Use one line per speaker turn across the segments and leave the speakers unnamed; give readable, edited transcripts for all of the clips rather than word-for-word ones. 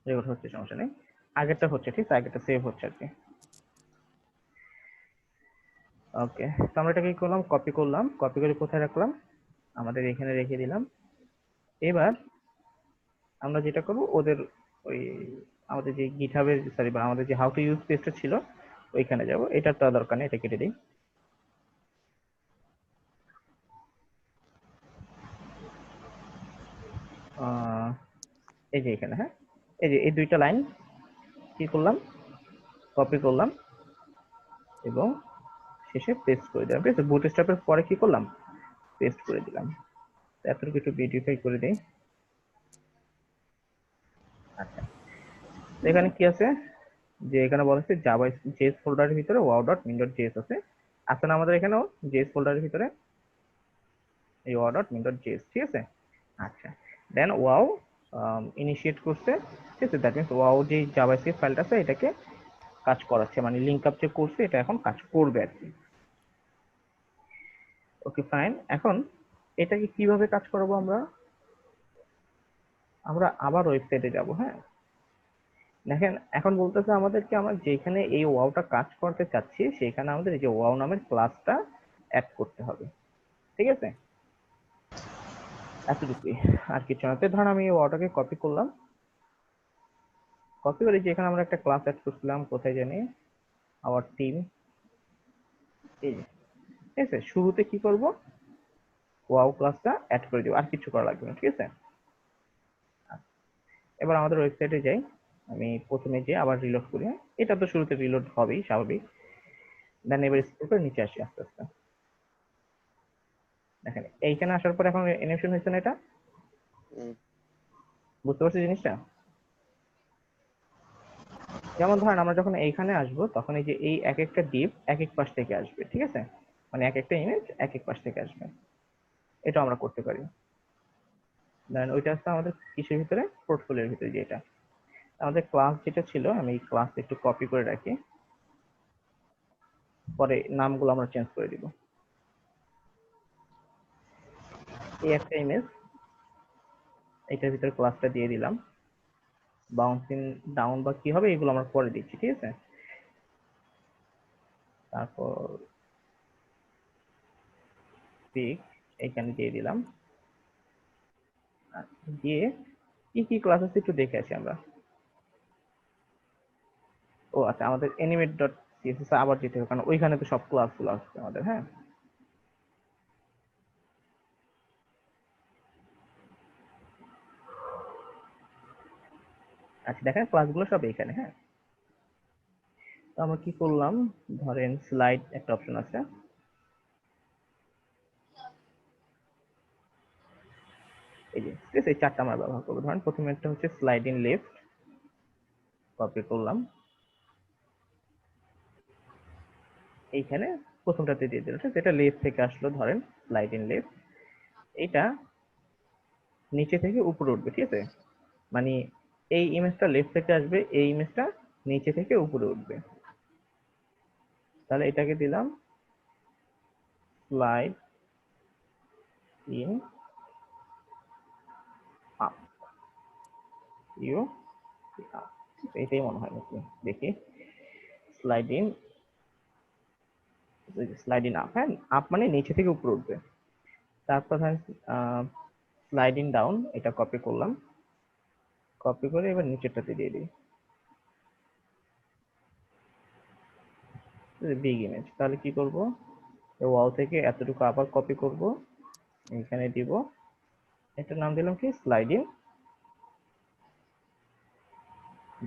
Record হচ্ছে, সমস্যা নেই। আগেরটা হচ্ছে, ঠিক আছে, আগেরটা সেভ হচ্ছে আর কি। ওকে, তো আমরা এটা কি করলাম, কপি করলাম, কপি করে কোথায় রাখলাম, আমাদের এখানে রেখে দিলাম। এবার আমরা যেটা করব, ওদের ওই আমাদের যে গিটহাবের সরি বা আমাদের যে হাউ টু ইউজ পেজটা ছিল ওইখানে যাব। এটার তো দরকার নেই, এটা কেটে দিই। এই যে এখানে, হ্যাঁ, এই যে এই দুইটা লাইন কি করলাম, কপি করলাম এবং শেষে পেস্ট করে দিলাম। ঠিক আছে, বুটস্ট্র্যাপের পরে কি করলাম, পেস্ট করে দিলাম। এতটুকু একটু বিউটিফাই করে দিই। আচ্ছা, এখানে কি আছে, যে এখানে বলা হচ্ছে জাভা জেএস ফোল্ডারের ভিতরে wow dot min dot JS আছে। আছে না আমাদের এখানেও জেএস ফোল্ডারের ভিতরে এই wow dot min dot JS, ঠিক আছে। আচ্ছা, দেন ওয়াও ইনিশিয়েট করছে, ঠিক আছে, দ্যাট মিনস ওয়াও যে জাভাস্ক্রিপ্ট ফাইলটা আছে এটাকে কাজ করাচ্ছে, মানে লিঙ্ক আপ যে করছে এটা এখন কাজ করবে আর কি। ওকে ফাইন, এখন এটাকে কিভাবে কাজ করাবো আমরা, আমরা আবার ওয়েবসাইটে যাব। হ্যাঁ, দেখেন এখন বলতেছে আমাদেরকে আমরা যেখানে এই ওয়াওটা কাজ করতে চাচ্ছি সেখানে আমাদের এই যে ওয়াও নামের ক্লাসটা অ্যাড করতে হবে, ঠিক আছে, এতটুকুই, আর কিছু না। তো ধরুন আমি এই ওয়াওটাকে কপি করলাম, কপি করে যেখানে আমরা একটা ক্লাস অ্যাড করছিলাম, কোথায় জানি, আওয়ার টিম, এই যে, ঠিক আছে, শুরুতে কি করব, ওয়াও ক্লাসটা অ্যাড করে দিব, আর কিছু করা লাগবে না, ঠিক আছে। এবার আমাদের ওয়েবসাইটে যাই, আমি প্রথমে যে আবার রিলোড করি, এটা তো শুরুতে রিলোড হবেই স্বাভাবিক। দেন এবার স্ক্রল করে নিচে আসি আস্তে আস্তে। দেখেন এইখানে আসার পর এখন অ্যানিমেশন হয়েছে না, এটা বুঝতে পারছি জিনিসটা। যেমন ধরেন আমরা যখন এইখানে আসবো তখন এই যে এই এক একটা ডিপ এক এক পাশ থেকে আসবে, ঠিক আছে, মানে এক একটা ইমেজ এক এক পাশ থেকে আসবে, এটা আমরা করতে পারি। দেন ওইটা হচ্ছে আমাদের কিসের ভিতরে, পোর্টফোলিওর ভিতরে, যেটা আমাদের ক্লাস যেটা ছিল, আমি এই ক্লাস একটু কপি করে রাখি, পরে নামগুলো আমরা চেঞ্জ করে দিব। এই একটা ইমেজ, এটার ভিতরে ক্লাসটা দিয়ে দিলাম, বাউন্সিং ডাউন বা কি হবে এগুলো আমরা পরে দিচ্ছি, ঠিক আছে। তারপর পিক এখানে দিয়ে দিলাম, দিয়ে কি কি ক্লাস আছে একটু দেখে আসি আমরা। ও আচ্ছা, আমাদের অ্যানিমেট ডট সিএসএস আবার যেতে হবে, কারণ ওইখানে তো সব ক্লাসগুলো আসছে আমাদের। হ্যাঁ, আচ্ছা, দেখেন ক্লাসগুলো সব এখানে। হ্যাঁ, তো আমরা কি করলাম, ধরেন স্লাইড একটা অপশন আছে, এই যে, ঠিক আছে, এই চারটা আমরা ব্যবহার করবো। ধরেন প্রথমে একটা হচ্ছে স্লাইড ইন লেফট, কপি করলাম, এইখানে প্রথমটাতে দিয়ে দিলাম, ঠিক আছে, এটা লেফট থেকে আসলো, ধরেন স্লাইড ইন লেফট, এটা নিচে থেকে উপরে উঠবে, ঠিক আছে, মানে এই ইমেজটা লেফট থেকে আসবে, এই ইমেজটা নিচে থেকে উপরে উঠবে। তাহলে এটাকে দিলাম slide in up, you up, এটাই মনে হয় নাকি, দেখি, slide in, slide in up, হ্যাঁ, আপ মানে নিচে থেকে উপরে উঠবে। তারপর স্লাইড ইন ডাউন, এটা কপি করলাম, কপি করে এবার নিচেরটাতে দিয়ে দিই, বিগ ইমেজ। তাহলে কি করব, ওয়াল থেকে এতটুকু আবার কপি করব, এখানে দিব, এটার নাম দিলাম কি, স্লাইড ইন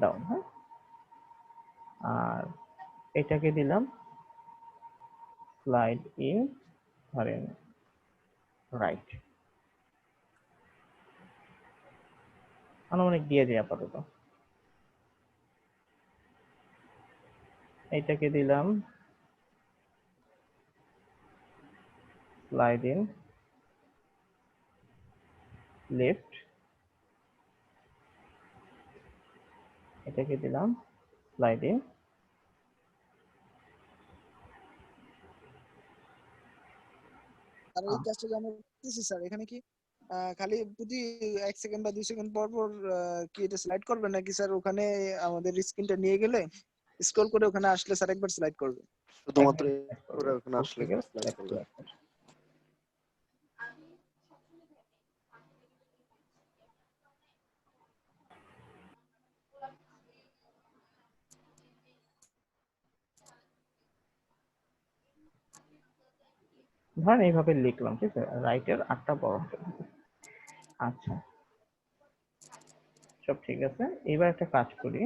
ডাউন। হ্যাঁ, আর এটাকে দিলাম স্লাইড ইন, ধরেন রাইট, আনুমানিক দিয়ে দিই আপাতত। এটাকে দিলাম স্লাইড ইন লেফট, এটাকে দিলাম স্লাইড ইন,
আর এই কাজটা যে আমরা করতেছি স্যার, এখানে কি খালি প্রতি 1 সেকেন্ড বা 2 সেকেন্ড পর পর কি এটা স্লাইড করবে নাকি স্যার ওখানে আমাদের স্ক্রিনটা নিয়ে গেলে স্ক্রল করে ওখানে আসলে স্যার একবার স্লাইড করবে?
শুধুমাত্র
একবার select
করে
করবে,
ওখানে
উপর
আসলে
থেকে
স্লাইড
select
করবে।
করে একবার। ধরেন এইভাবে লিখলাম, ঠিক আছে, রাইটের 8টা বড় হাতের। আচ্ছা, সব ঠিক আছে। এবার একটা কাজ করি,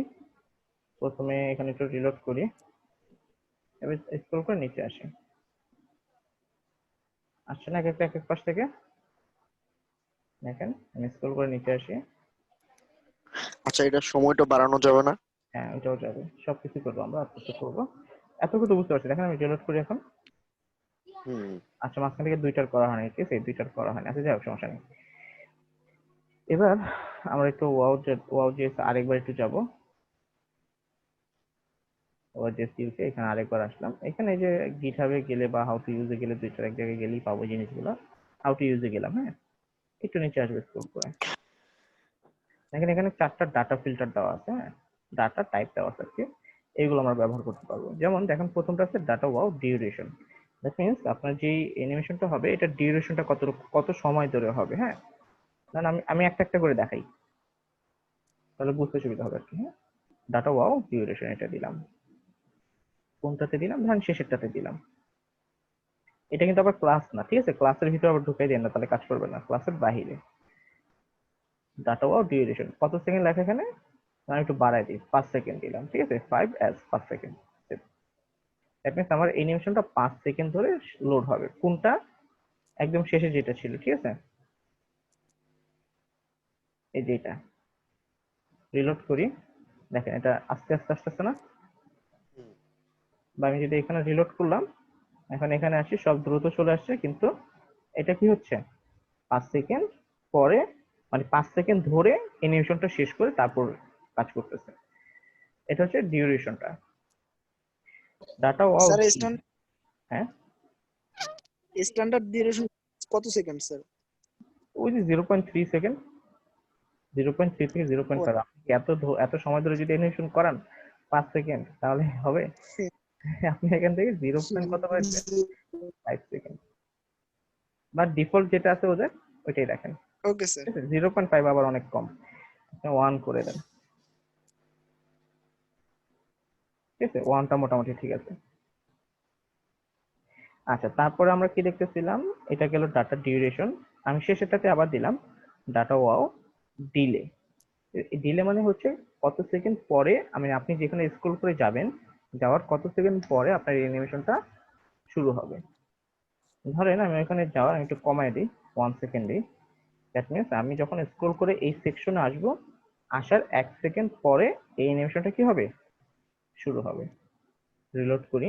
প্রথমে এখানে একটু রিলোড করি, এবার স্ক্রল করে নিচে আসি। আসছে না এক এক পাশ থেকে? দেখেন আমি স্ক্রল করে নিচে আসি।
আচ্ছা, এটা সময়টা বাড়ানো যাবে না?
হ্যাঁ, ওইটাও যাবে, সবকিছু করবো আমরা, আস্তে আস্তে করবো। এতটুকু বুঝতে পারছি, দেখেন আমি রিলোড করি এখন।
হুম।
আচ্ছা, মাঝখান থেকে দুইটার করা হয়নি, ঠিক আছে, দুইটার করা হয়নি। আচ্ছা, যাই হোক, সমস্যা নেই। এবার আমরা একটু ওয়াও জেস আরেকবার একটু যাবো। ওয়াও জেস ইউকে এখানে আরেকবার আসলাম। এখানে এই যে গিটহাবে গেলে বা হাউ টু ইউজে গেলে দুইটার এক জায়গায় গেলেই পাবো জিনিসগুলো। হাউ টু ইউজে গেলাম, হ্যাঁ, একটু নিচে আসবে স্ক্রল করে। দেখেন এখানে 4টা ডাটা ফিল্টার দেওয়া আছে, হ্যাঁ, ডাটা টাইপ দেওয়া আছে আর কি। এইগুলো আমরা ব্যবহার করতে পারবো। যেমন দেখেন প্রথমটা আছে data wow duration. That means আপনার যে অ্যানিমেশনটা হবে এটার ডিউরেশনটা কত সময় ধরে হবে, হ্যাঁ। কারণ আমি আমি একটা একটা করে দেখাই, তাহলে বুঝতে সুবিধা হবে আর কি। হ্যাঁ, ডাটা ওয়াও ডিউরেশন এটা দিলাম। কোনটাতে দিলাম? ধরেন শেষেরটাতে দিলাম। এটা কিন্তু আবার ক্লাস না, ঠিক আছে, ক্লাসের ভিতরে আবার ঢুকাই দেন না, তাহলে কাজ করবে না, ক্লাসের বাহিরে। ডাটা ওয়াও ডিউরেশন কত সেকেন্ড লেখা এখানে, আমি একটু বাড়াই দিই, 5 সেকেন্ড দিলাম, ঠিক আছে, 5 সেকেন্ড। দ্যাট মিনস আমার অ্যানিমেশনটা 5 সেকেন্ড ধরে লোড হবে। কোনটা? একদম শেষে যেটা ছিল, ঠিক আছে, এই যেটা। রিলোড করি, দেখেন এটা আস্তে আস্তে আসতেছে না? বা আমি যদি এখানে রিলোড করলাম, এখন এখানে আসি, সব দ্রুত চলে আসছে, কিন্তু এটা কি হচ্ছে 5 সেকেন্ড পরে, মানে 5 সেকেন্ড ধরে অ্যানিমেশনটা শেষ করে তারপর কাজ করতেছে। এটা হচ্ছে ডিউরেশনটা। Data wow
sir
D. হ্যাঁ,
স্ট্যান্ডার্ড ডিউরেশন কত সেকেন্ড স্যার?
ওই যে 0.3 সেকেন্ড, 0.3 থেকে 0.5। আপনি এত সময় ধরে যদি অ্যানিমেশন করান 5 সেকেন্ড, তাহলে হবে? আপনি এখান থেকে 0. কত করে দিবেন, 5 সেকেন্ড, বা ডিফল্ট যেটা আছে ওদের ওইটাই রাখেন।
Okay sir.
ঠিক আছে, 0.5 আবার অনেক কম, 1 করে দেন। ঠিক আছে, 1টা মোটামুটি ঠিক আছে। আচ্ছা, তারপরে আমরা কি দেখতেছিলাম, এটা গেল ডাটা ডিউরেশন। আমি শেষেরটাতে আবার দিলাম ডাটা ওয়াও ডিলে। ডিলে মানে হচ্ছে কত সেকেন্ড পরে, আমি আপনি যেখানে স্ক্রল করে যাবেন, যাওয়ার কত সেকেন্ড পরে আপনার অ্যানিমেশনটা শুরু হবে। ধরেন আমি এখানে যাওয়ার আমি একটু কমায় দিই, 1 সেকেন্ড দিই। দ্যাট মিনস আমি যখন স্ক্রল করে এই সেকশনে আসবো, আসার 1 সেকেন্ড পরে এই অ্যানিমেশনটা কি হবে, শুরু হবে। রিলোড করি,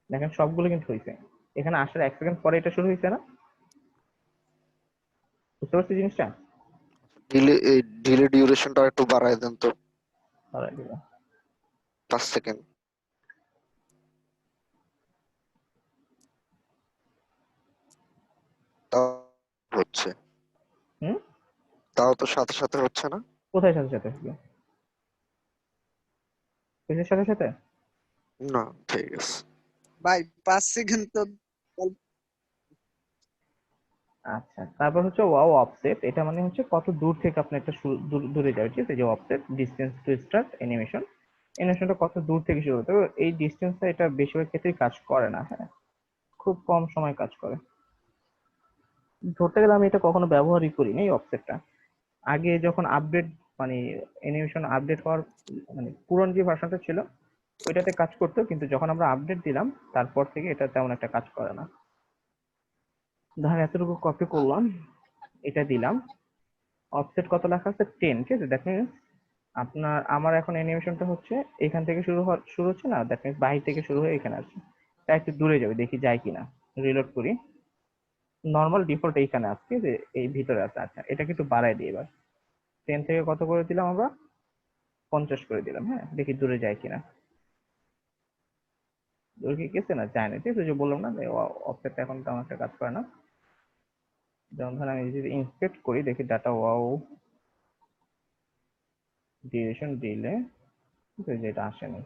দেখেন সবগুলো কিন্তু হয়েছে। এখানে আসার 1 সেকেন্ড পরে এটা শুরু হয়েছে না? বুঝতে পারছি জিনিসটা?
ডিলে ডিউরেশনটা একটু বাড়ায় দেন তো,
ধরাই দিল।
5 সেকেন্ড। তাও হচ্ছে,
হুম,
তাও তো সাথে সাথে হচ্ছে না।
কোথায় সাথে সাথে হলো? কিসের সাথে সাথে?
না, ঠিক আছে।
ভাই 5 সেকেন্ড তো
আচ্ছা, তারপর হচ্ছে ওয়াও অফসেট। এটা মানে হচ্ছে কত দূর থেকে আপনি একটা দূরে যাবে, ঠিক আছে, যে offset distance to start animation. অ্যানিমেশনটা কত দূর থেকে শুরু হতে হবে, এই ডিসটেন্সটা এটা বেশিরভাগ ক্ষেত্রেই কাজ করে না, হ্যাঁ, খুব কম সময় কাজ করে। ধরতে গেলে আমি এটা কখনো ব্যবহারই করিনি এই অফসেটটা। আগে যখন আপডেট, মানে অ্যানিমেশন আপডেট হওয়ার, মানে পুরনো যে ভার্সনটা ছিল ওইটাতে কাজ করতো, কিন্তু যখন আমরা আপডেট দিলাম তারপর থেকে এটা তেমন একটা কাজ করে না। ধর এতটুকু কপি করলাম, এটা দিলাম, অফসেট কত লেখা আছে, 10, ঠিক আছে। দ্যাট মিনস আমার এখন অ্যানিমেশনটা হচ্ছে এখান থেকে শুরু হচ্ছে না, দ্যাট মিনস বাহির থেকে শুরু হয়ে এখানে আসছে। তাই একটু দূরে যাবে, দেখি যায় কিনা। রিলোড করি, নর্মাল ডিফল্ট এইখানে আছে, ঠিক আছে, এই ভিতরে আছে। আচ্ছা, এটাকে একটু বাড়াই দিই এবার। 10 থেকে কত করে দিলাম আমরা, 50 করে দিলাম, হ্যাঁ, দেখি দূরে যায় কিনা। দূরে কি গেছে না, যায় না, ঠিক আছে, যে বললাম না যে অফসেটটা এখন তেমন একটা কাজ করে না। যেমন ধরেন আমি যদি ইন্সপেক্ট করি দেখি ডাটা ওয়াও ডিউরেশন দিলে কিন্তু যেটা আসেনি।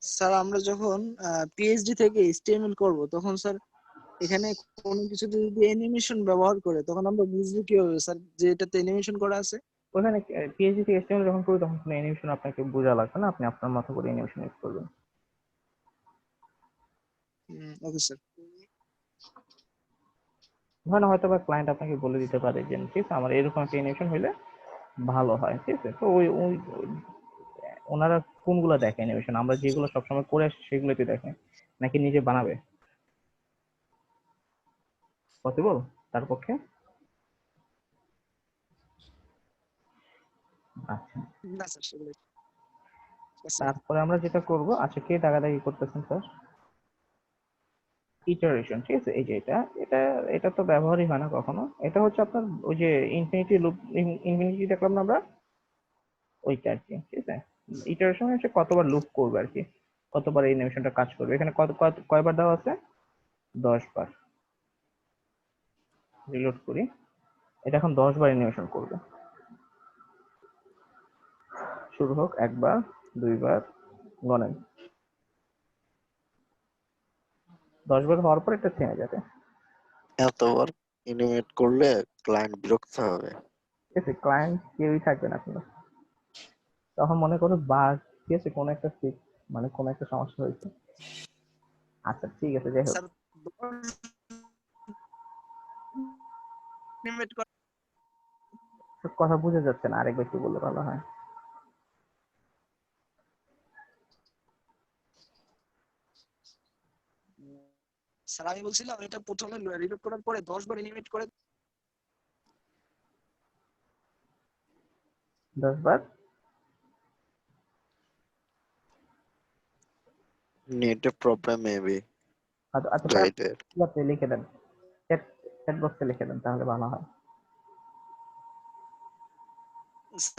স্যার আমরা যখন পিএইচডি থেকে এইচটিএমএল করব তখন স্যার এখানে কোনো কিছু যদি অ্যানিমেশন ব্যবহার করে তখন আমরা বুঝবো কিভাবে স্যার যে এটাতে অ্যানিমেশন করা আছে?
ওখানে পিএইচডি থেকে HTML যখন করবে তখন কোনো অ্যানিমেশন আপনাকে বোঝা লাগবে না, আপনি আপনার মতো করে অ্যানিমেশন ইউজ করবেন।
Okay sir.
ধরেন হয়তো বা ক্লায়েন্ট আপনাকে বলে দিতে পারে যে ঠিক আছে আমার এরকম একটা অ্যানিমেশন হইলে ভালো হয়, ঠিক আছে। তো ওই ওই ওনারা কোনগুলো দেখে অ্যানিমেশন, আমরা যেগুলো সবসময় করে আসি সেগুলোতে দেখে নাকি নিজে বানাবে? পসিবল তার পক্ষে? আচ্ছা,
না স্যার সেগুলো
তারপরে আমরা যেটা করব, আচ্ছা কে দাগাদাগি করতেছেন স্যার? ইটারেশন, ঠিক আছে। এই যে এটা এটা এটা তো ব্যবহারই হয় না কখনো। এটা হচ্ছে আপনার ওই যে ইনফিনিটি লুপ, ইনফিনিটি দেখলাম না আমরা, ওইটা আর কি, ঠিক আছে। ইটারেশন হচ্ছে কতবার লুপ করবে আর কি, কতবার এই অ্যানিমেশনটা কাজ করবে। এখানে কয়বার দেওয়া আছে? 10 বার। রিলোড করি, এটা এখন 10 বার অ্যানিমেশন করবে। শুরু হোক, 1 বার, 2 বার, গণেন। 10 বার হওয়ার পর এটা থেমে যাবে,
এতবার এনিমেট করলে ক্লায়েন্ট বিরক্ত হবে।
ঠিক আছে। ক্লায়েন্ট কেউই থাকবে না কোনো, তখন মনে করো বাগ, ঠিক আছে, কোনো একটা ফিক্স, মানে কোনো একটা সমস্যা হয়েছে। আচ্ছা ঠিক আছে, যাই হোক।
স্যার animate করা
কথা বোঝা যাচ্ছে না, আরেকবার একটু বললে ভালো হয়।
স্যার আমি বলছিলাম এটা প্রথমে রিলোড করার পরে 10 বার অ্যানিমেট করে
10 বার।
নেটে প্রবলেম মেবি
আচ্ছা আচ্ছা স্যার,
গাইডের।
ঠিক আছে, লিখে দেন, চ্যাট চ্যাট বক্সে লিখে দেন, তাহলে ভালো হয়।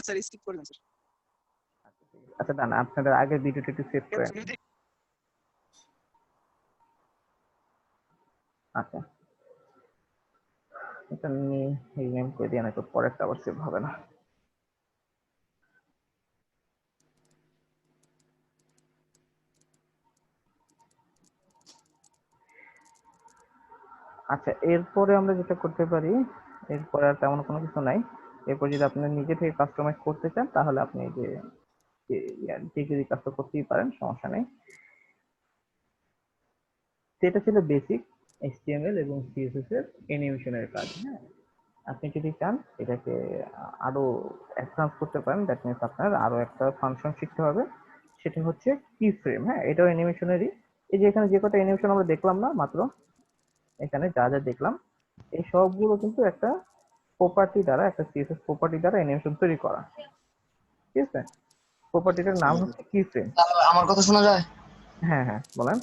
স্যার স্কিপ করে দেন স্যার।
আচ্ছা দাঁড়ান, আপনাদের আগের ভিডিওটা একটু সেভ করেন। আচ্ছা, এটা নিয়ে রিনেম করে দিয়ে, না তো পরেরটা আবার সেভ হবে না। আচ্ছা, এরপরে আমরা যেটা করতে পারি, এরপরে আর তেমন কোনো কিছু নাই। এরপর যদি আপনি নিজে থেকে কাস্টমাইজ করতে চান তাহলে আপনি এই যে ডিগ্রি কাজটা করতেই পারেন, সমস্যা নেই। সেটা ছিল বেসিক HTML এবং CSS এর অ্যানিমেশনের কাজ, হ্যাঁ। আপনি যদি চান এটাকে আরো অ্যাডভান্স করতে পারেন, দ্যাট মিনস আপনার আরো একটা ফাংশন শিখতে হবে, সেটা হচ্ছে কি ফ্রেম। হ্যাঁ, এটাও অ্যানিমেশনেরই। এই যে এখানে যে কটা অ্যানিমেশন আমরা দেখলাম না মাত্র, এখানে যা যা দেখলাম এই সবগুলো কিন্তু একটা প্রপার্টি দ্বারা, একটা CSS প্রপার্টি দ্বারা অ্যানিমেশন তৈরি করা, ঠিক আছে। প্রপার্টিটার নাম হচ্ছে কি ফ্রেম।
আমার কথা শোনা যায়?
হ্যাঁ হ্যাঁ, বলেন।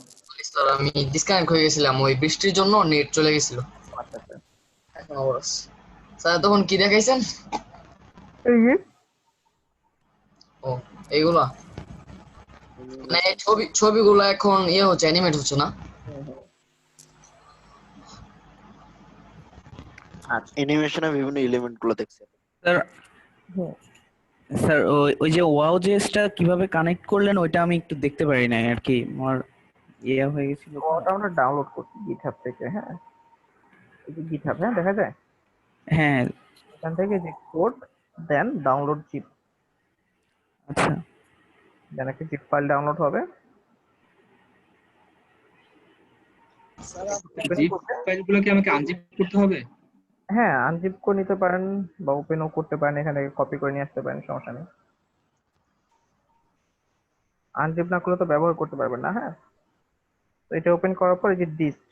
স্যার আমি ডিসকানেক্ট হয়ে গেছিলাম, ওই বৃষ্টির জন্য নেট চলে গেছিল।
আচ্ছা আচ্ছা,
এখন আবার আসছে। স্যার তখন কি দেখাইছেন?
এই যে
ও এইগুলা, মানে ছবিগুলো এখন ইয়ে হচ্ছে, অ্যানিমেট হচ্ছে না?
আচ্ছা,
অ্যানিমেশনে বিভিন্ন এলিমেন্ট গুলো দেখছে।
স্যার
হুম,
স্যার ওই ওই যে ওয়াও জেএসটা কিভাবে কানেক্ট করলেন ওইটা আমি একটু দেখতে পারি নাই আর কি, আমার ইয়ে হয়ে গেছিল তো।
ওটা আমরা ডাউনলোড করছি গিটহাব থেকে, হ্যাঁ। এই যে গিটহাব, হ্যাঁ, দেখা যায়
হ্যাঁ।
এখান থেকে যে কোড, দেন ডাউনলোড জিপ,
আচ্ছা।
দেন একটা জিপ ফাইল ডাউনলোড হবে।
স্যার
ওপেন
জিপ
করতে,
ফাইলগুলো কি আমাকে আনজিপ করতে হবে?
হ্যাঁ, আনজিপ করে নিতে পারেন বা ওপেনও করতে পারেন, এখান থেকে কপি করে নিয়ে আসতে পারেন, সমস্যা নেই। আনজিপ না করলে তো ব্যবহার করতে পারবেন না, হ্যাঁ। তো এটা ওপেন করার পর এই যে ডিস্ট,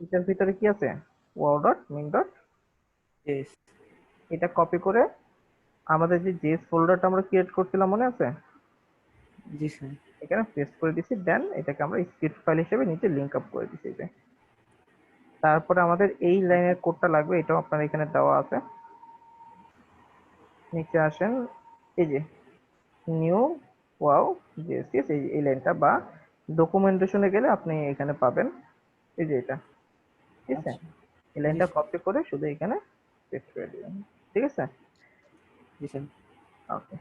এটার ভিতরে কি আছে, wow dot min dot,
Yes.
এটা কপি করে আমাদের যে জেএস ফোল্ডারটা আমরা ক্রিয়েট করছিলাম মনে আছে,
জি স্যার।
এখানে পেস্ট করে দিছি। দেন এটাকে আমরা স্ক্রিপ্ট ফাইল হিসেবে নিচে লিংক আপ করে দিছি। এই যে তারপরে আমাদের এই লাইনের কোডটা লাগবে, এটাও আপনার এখানে দেওয়া আছে। নিচে আসেন, এই যে নিউ ওয়াও জেএসএস, এই লাইনটা, বা ডকুমেন্টেশনে গেলে আপনি এখানে পাবেন, এই যে এটা, ঠিক আছে?
আচ্ছা,
এই
জি
লাইনটা
স্যার,
কপি করে শুধু এখানে পেস্ট করে দিবেন, ঠিক আছে?
জি স্যার।
ওকে।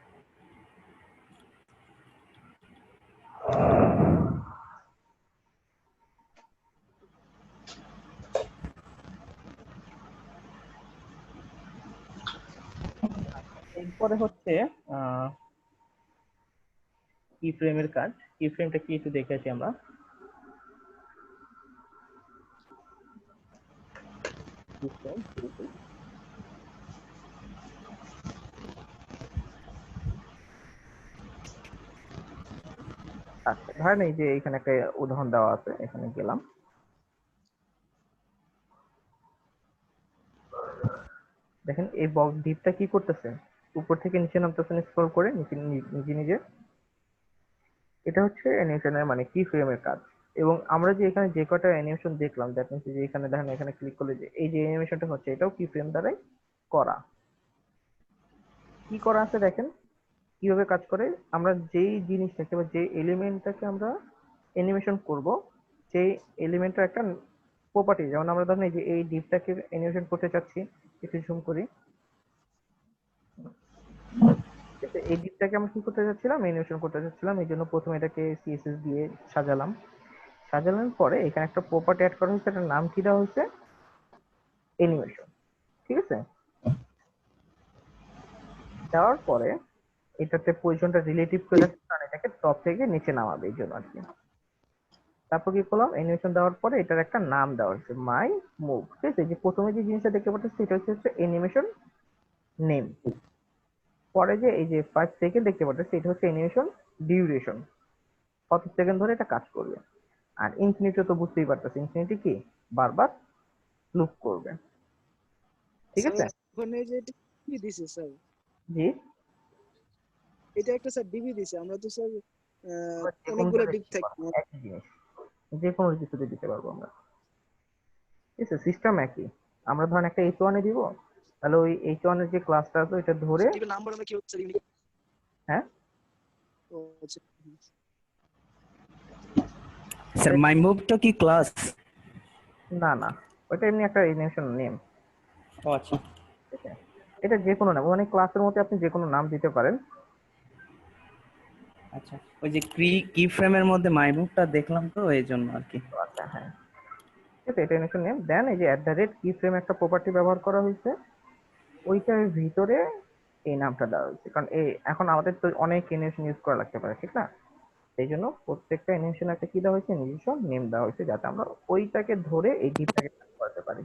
এরপরে হচ্ছে কি ফ্রেমের কাজ। কি ফ্রেমটা কি একটু দেখে আসি আমরা। keyframe, আচ্ছা ধরেন এই যে এখানে একটা উদাহরণ দেওয়া আছে, এখানে গেলাম, দেখেন এই বক্স ডিপটা কি করতেছে, উপর থেকে নিচে নামতেছে স্ক্রল করে নিচে নিজে নিজে। এটা হচ্ছে অ্যানিমেশনের মানে কি ফ্রেমের কাজ। এবং আমরা যে এখানে যে কটা অ্যানিমেশন দেখলাম, দ্যাট মিনস যে এখানে দেখেন, এখানে ক্লিক করলে যে এই যে অ্যানিমেশনটা হচ্ছে, এটাও কি ফ্রেম দ্বারাই করা। কি করা আছে দেখেন কিভাবে কাজ করে। আমরা যেই জিনিসটাকে বা যে এলিমেন্টটাকে আমরা অ্যানিমেশন করব, সেই এলিমেন্টের একটা প্রপার্টি, যেমন আমরা ধরেন এই যে এই ডিপটাকে অ্যানিমেশন করতে চাচ্ছি, একটু জুম করি, ঠিক আছে? এই ডিপটাকে আমরা কি করতে চাচ্ছিলাম, অ্যানিমেশন করতে চাচ্ছিলাম, এই জন্য প্রথমে এটাকে সিএসএস দিয়ে সাজালাম। সাজানোর পরে এখানে একটা প্রপার্টি অ্যাড করা হয়েছে, এটার নাম কি দেওয়া হয়েছে, অ্যানিমেশন, ঠিক আছে? দেওয়ার পরে এটাতে পজিশনটা রিলেটিভ করে রাখছি, কারণ এটাকে টপ থেকে নিচে নামাবে এই জন্য আর কি। তারপর কি করলাম, অ্যানিমেশন দেওয়ার পরে এটার একটা নাম দেওয়া হচ্ছে মাই মুভ, ঠিক আছে? যে প্রথমে যে জিনিসটা দেখতে পাচ্ছি সেটা হচ্ছে অ্যানিমেশন নেম। পরে যে এই যে 5 সেকেন্ড দেখতে পাচ্ছি এটা হচ্ছে অ্যানিমেশন ডিউরেশন, কত সেকেন্ড ধরে এটা কাজ করবে। আর ইনফিনিটি তো বুঝতেই পারতেছি, ইনফিনিটি কি বারবার লুপ করবে, ঠিক
স্যার
আছে?
ওখানে যে এটা ডিবি দিছে স্যার,
জি,
এটা একটা স্যার ডিবি দিছে, আমরা তো স্যার
আমরা যে কোনো
অনেকগুলো
জায়গায়
ডিপ
দিতে
থাকি।
পারবো, একই জিনিস যে কোনো কিছুতে দিতে পারবো আমরা, ঠিক আছে? সিস্টেম একই। আমরা ধরেন একটা H1 এ দিব, তাহলে ওই H1 এর যে ক্লাসটা আছে ওইটা ধরে,
ডিবির নাম্বার আমরা কি হচ্ছে স্যার?
হ্যাঁ,
ও আচ্ছা।
স্যার মাই মুভটা কি ক্লাস?
না না, ওইটা এমনি একটা অ্যানিমেশন নেম,
ও আচ্ছা,
ঠিক আছে? এটা যে কোনো নাম, মানে ক্লাসের মধ্যে আপনি যে কোনো নাম দিতে পারেন।
আচ্ছা। ওই যে কি ফ্রেমের মধ্যে মাই মুভটা দেখলাম তো এই জন্য আর কি।
তো আচ্ছা, হ্যাঁ, ঠিক আছে, এটা অ্যানিমেশন নেম। দেন এই যে @কি ফ্রেম একটা প্রপার্টি ব্যবহার করা হয়েছে, ওইটার ভিতরে এই নামটা দেওয়া হয়েছে, কারণ এই এখন আমাদের তো অনেক অ্যানিমেশন ইউজ করা লাগতে পারে, ঠিক না? সেই জন্য প্রত্যেকটা অ্যানিমেশন একটা কি দেওয়া হয়েছে, নিজস্ব নেম দেওয়া হয়েছে, যাতে আমরা ওইটাকে ধরে এই ডিপটাকে কাজ করতে পারি,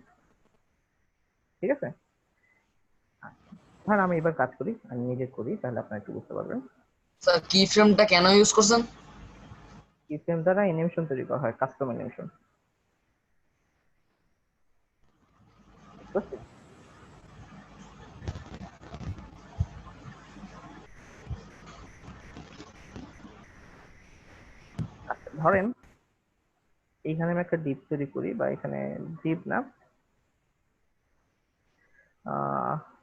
ঠিক আছে? আচ্ছা, ধর আমি এবার কাজ করি, আমি নিজে করি, তাহলে আপনারা একটু বুঝতে পারবেন।
স্যার কি ফ্রেমটা কেন ইউজ করছেন?
কি ফ্রেম দ্বারা অ্যানিমেশন তৈরি করা হয়, কাস্টম অ্যানিমেশন, বুঝতে? আচ্ছা ধরেন এইখানে আমি একটা ডিপ তৈরি করি, বা এখানে ডিপ না,